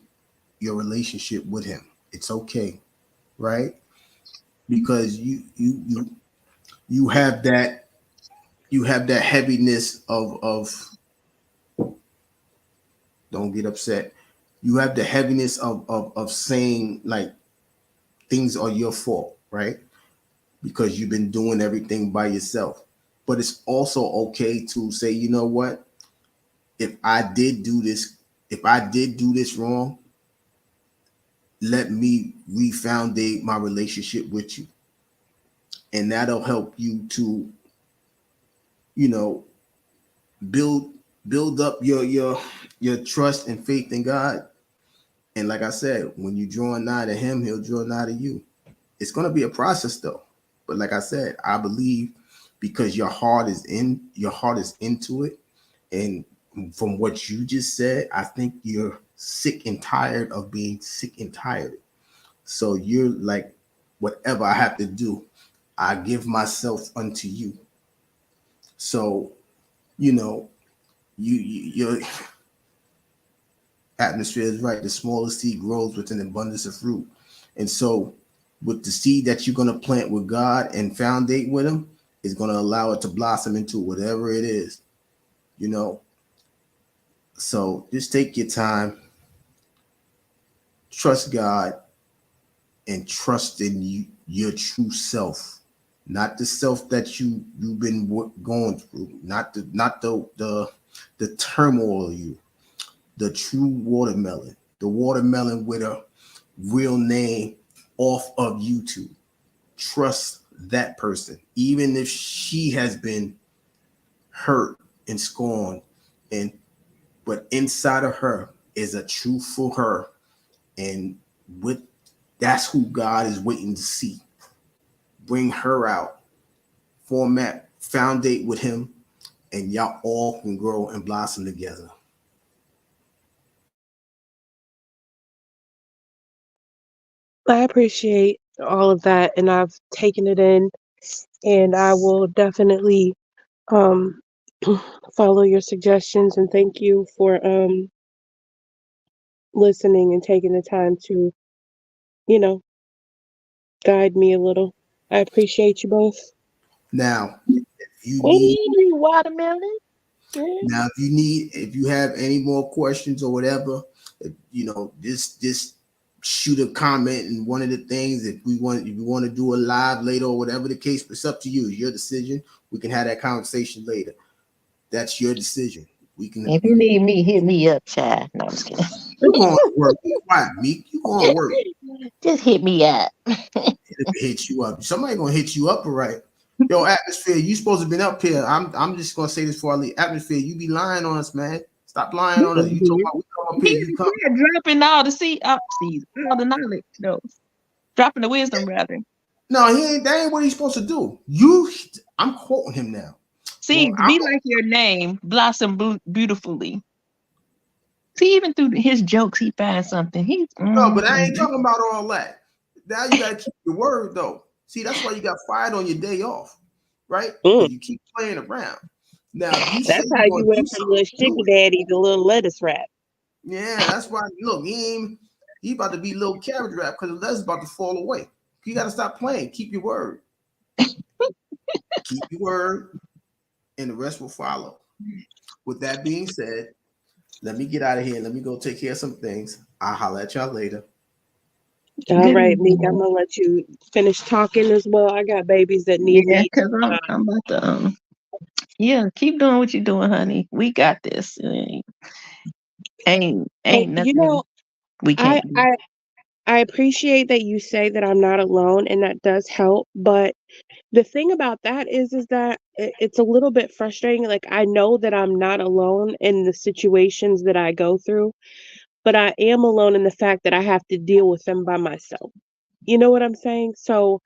your relationship with him. It's okay, right? Because you have that heaviness of don't get upset. You have the heaviness of saying like things are your fault, right? Because you've been doing everything by yourself. But it's also okay to say, you know what? If I did do this, if I did do this wrong, let me refoundate my relationship with you. And that'll help you to, you know, build build up your trust and faith in God. And like I said, when you draw nigh to him, he'll draw nigh to you. It's gonna be a process though. But like I said, I believe because your heart is into it. And from what you just said, I think you're sick and tired of being sick and tired. So you're like, whatever I have to do, I give myself unto you. So, you know, you're Atmosphere is right. The smallest seed grows with an abundance of fruit. And so, with the seed that you're going to plant with God and foundate with Him, is going to allow it to blossom into whatever it is, you know. So, just take your time, trust God, and trust in you, your true self, not the self that you've been going through, not the turmoil of you, the true watermelon, the watermelon with a real name off of YouTube. Trust that person, even if she has been hurt and scorned, and but inside of her is a truthful her, and with that's who God is waiting to see. Bring her out, format, foundate with Him, and y'all all can grow and blossom together. I appreciate all of that, and I've taken it in, and I will definitely um, follow your suggestions. And thank you for listening and taking the time to, you know, guide me a little. I appreciate you both. Now, if you need Hey, watermelon. Yeah. if you have any more questions or whatever, just shoot a comment. And one of the things, if you want to do a live later or whatever the case, it's up to you. It's your decision. We can have that conversation later. That's your decision. We can. If you need me, hit me up, child. No, I'm just kidding. You going to work? Be quiet, Meek. You going to work? Just hit me up. It'll hit you up. Somebody gonna hit you up, all right? Yo, atmosphere, you supposed to have been up here. I'm just gonna say this before I leave. Atmosphere, you be lying on us, man. Stop lying on us. You talking about we come up here, you come. Yeah, dropping all the seeds, all the knowledge, though. Dropping the wisdom, rather. No, he ain't. That ain't what he's supposed to do. I'm quoting him now. Well, Seeds be like your name, blossom beautifully. See, even through his jokes, he finds something. no, but I ain't talking about all that. Now you gotta keep your word though. See, that's why you got fired on your day off, right? Mm, Because you keep playing around. Now, if you say that's how you're you gonna do went from little something, do sugar it. daddy to little lettuce wrap. Yeah, that's why. Look, he about to be little cabbage wrap because that's about to fall away. You got to stop playing. Keep your word. Keep your word, and the rest will follow. With that being said, let me get out of here. Let me go take care of some things. I'll holler at y'all later. All Good right, Meek, I'm evening. gonna let you finish talking as well. I got babies that need Yeah, me. because I'm about to yeah, keep doing what you're doing, honey. We got this. Ain't You nothing know, we I can't do. I I appreciate that you say that I'm not alone, and that does help. But the thing about that is that it's a little bit frustrating. Like I know that I'm not alone in the situations that I go through, but I am alone in the fact that I have to deal with them by myself. You know what I'm saying? So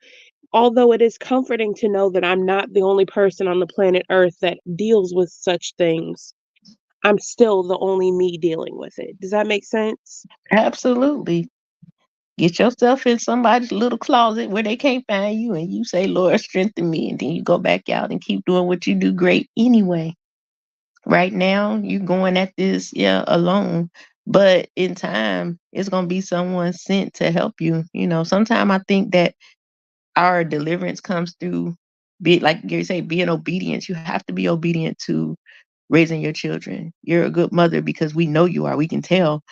although it is comforting to know that I'm not the only person on the planet Earth that deals with such things, I'm still the only me dealing with it. Does that make sense? Absolutely. Get yourself in somebody's little closet where they can't find you, and you say, Lord, strengthen me. And then you go back out and keep doing what you do great anyway. Right now, you going at this, yeah, alone. But in time, it's going to be someone sent to help you. Sometimes I think that our deliverance comes through, like Gary say, being obedient. You have to be obedient to raising your children. You're a good mother because we know you are. We can tell.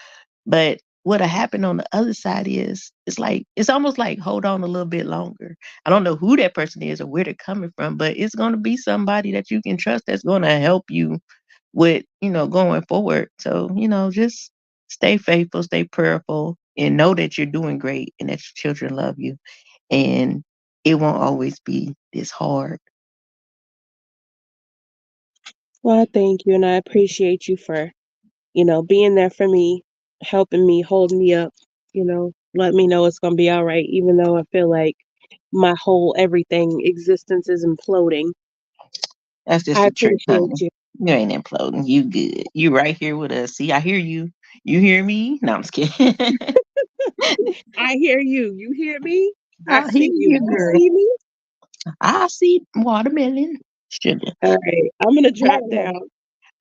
But what'll happen on the other side is it's almost like hold on a little bit longer. I don't know who that person is or where they're coming from, but it's gonna be somebody that you can trust that's gonna help you with, going forward. So, just stay faithful, stay prayerful, and know that you're doing great and that your children love you. And it won't always be this hard. Well, thank you, and I appreciate you for, being there for me, helping me, holding me up, let me know it's gonna be all right, even though I feel like my whole everything existence is imploding. That's just I the truth, appreciate honey. you. You ain't imploding. You good. You right here with us. See, I hear you. You hear me? No, I'm just kidding. I hear you. You hear me? I I hear see you. you, You girl. see me? I see watermelon sugar. All right. I'm gonna drop down.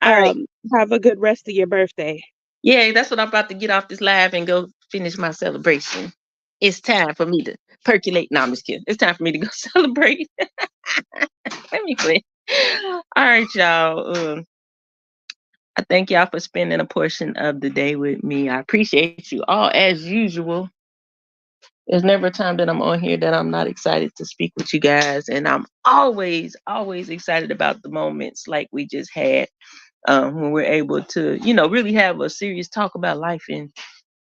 All right. Have a good rest of your birthday. Yeah, that's what I'm about to get off this live and go finish my celebration. It's time for me to percolate. No, I'm just kidding. It's time for me to go celebrate. Let me quit. All right, y'all. I thank y'all for spending a portion of the day with me. I appreciate you all as usual. There's never a time that I'm on here that I'm not excited to speak with you guys. And I'm always, always excited about the moments like we just had, when we're able to, really have a serious talk about life and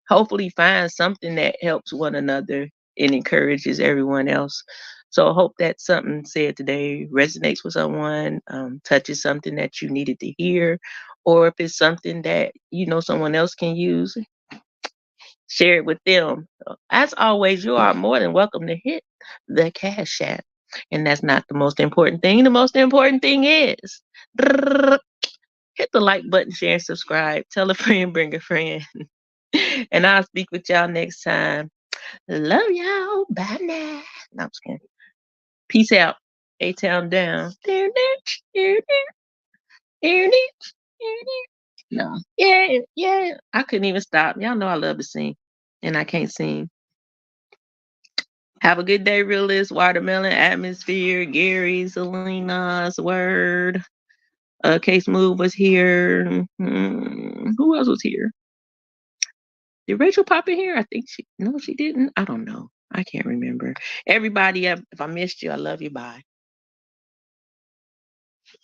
hopefully find something that helps one another and encourages everyone else. So I hope that something said today resonates with someone, touches something that you needed to hear, or if it's something that someone else can use, share it with them. As always, you are more than welcome to hit the Cash App. And that's not the most important thing. The most important thing is hit the like button, share, and subscribe. Tell a friend, bring a friend. And I'll speak with y'all next time. Love y'all. Bye now. No, I'm just kidding. Peace out. A-Town down. No. Yeah, yeah. I couldn't even stop. Y'all know I love to sing. And I can't sing. Have a good day, realist. Watermelon, atmosphere, Gary, Selena's word. Case Move was here. Who else was here? Did Rachel pop in here? I think she. No, she didn't. I don't know. I can't remember. Everybody, if I missed you, I love you. Bye.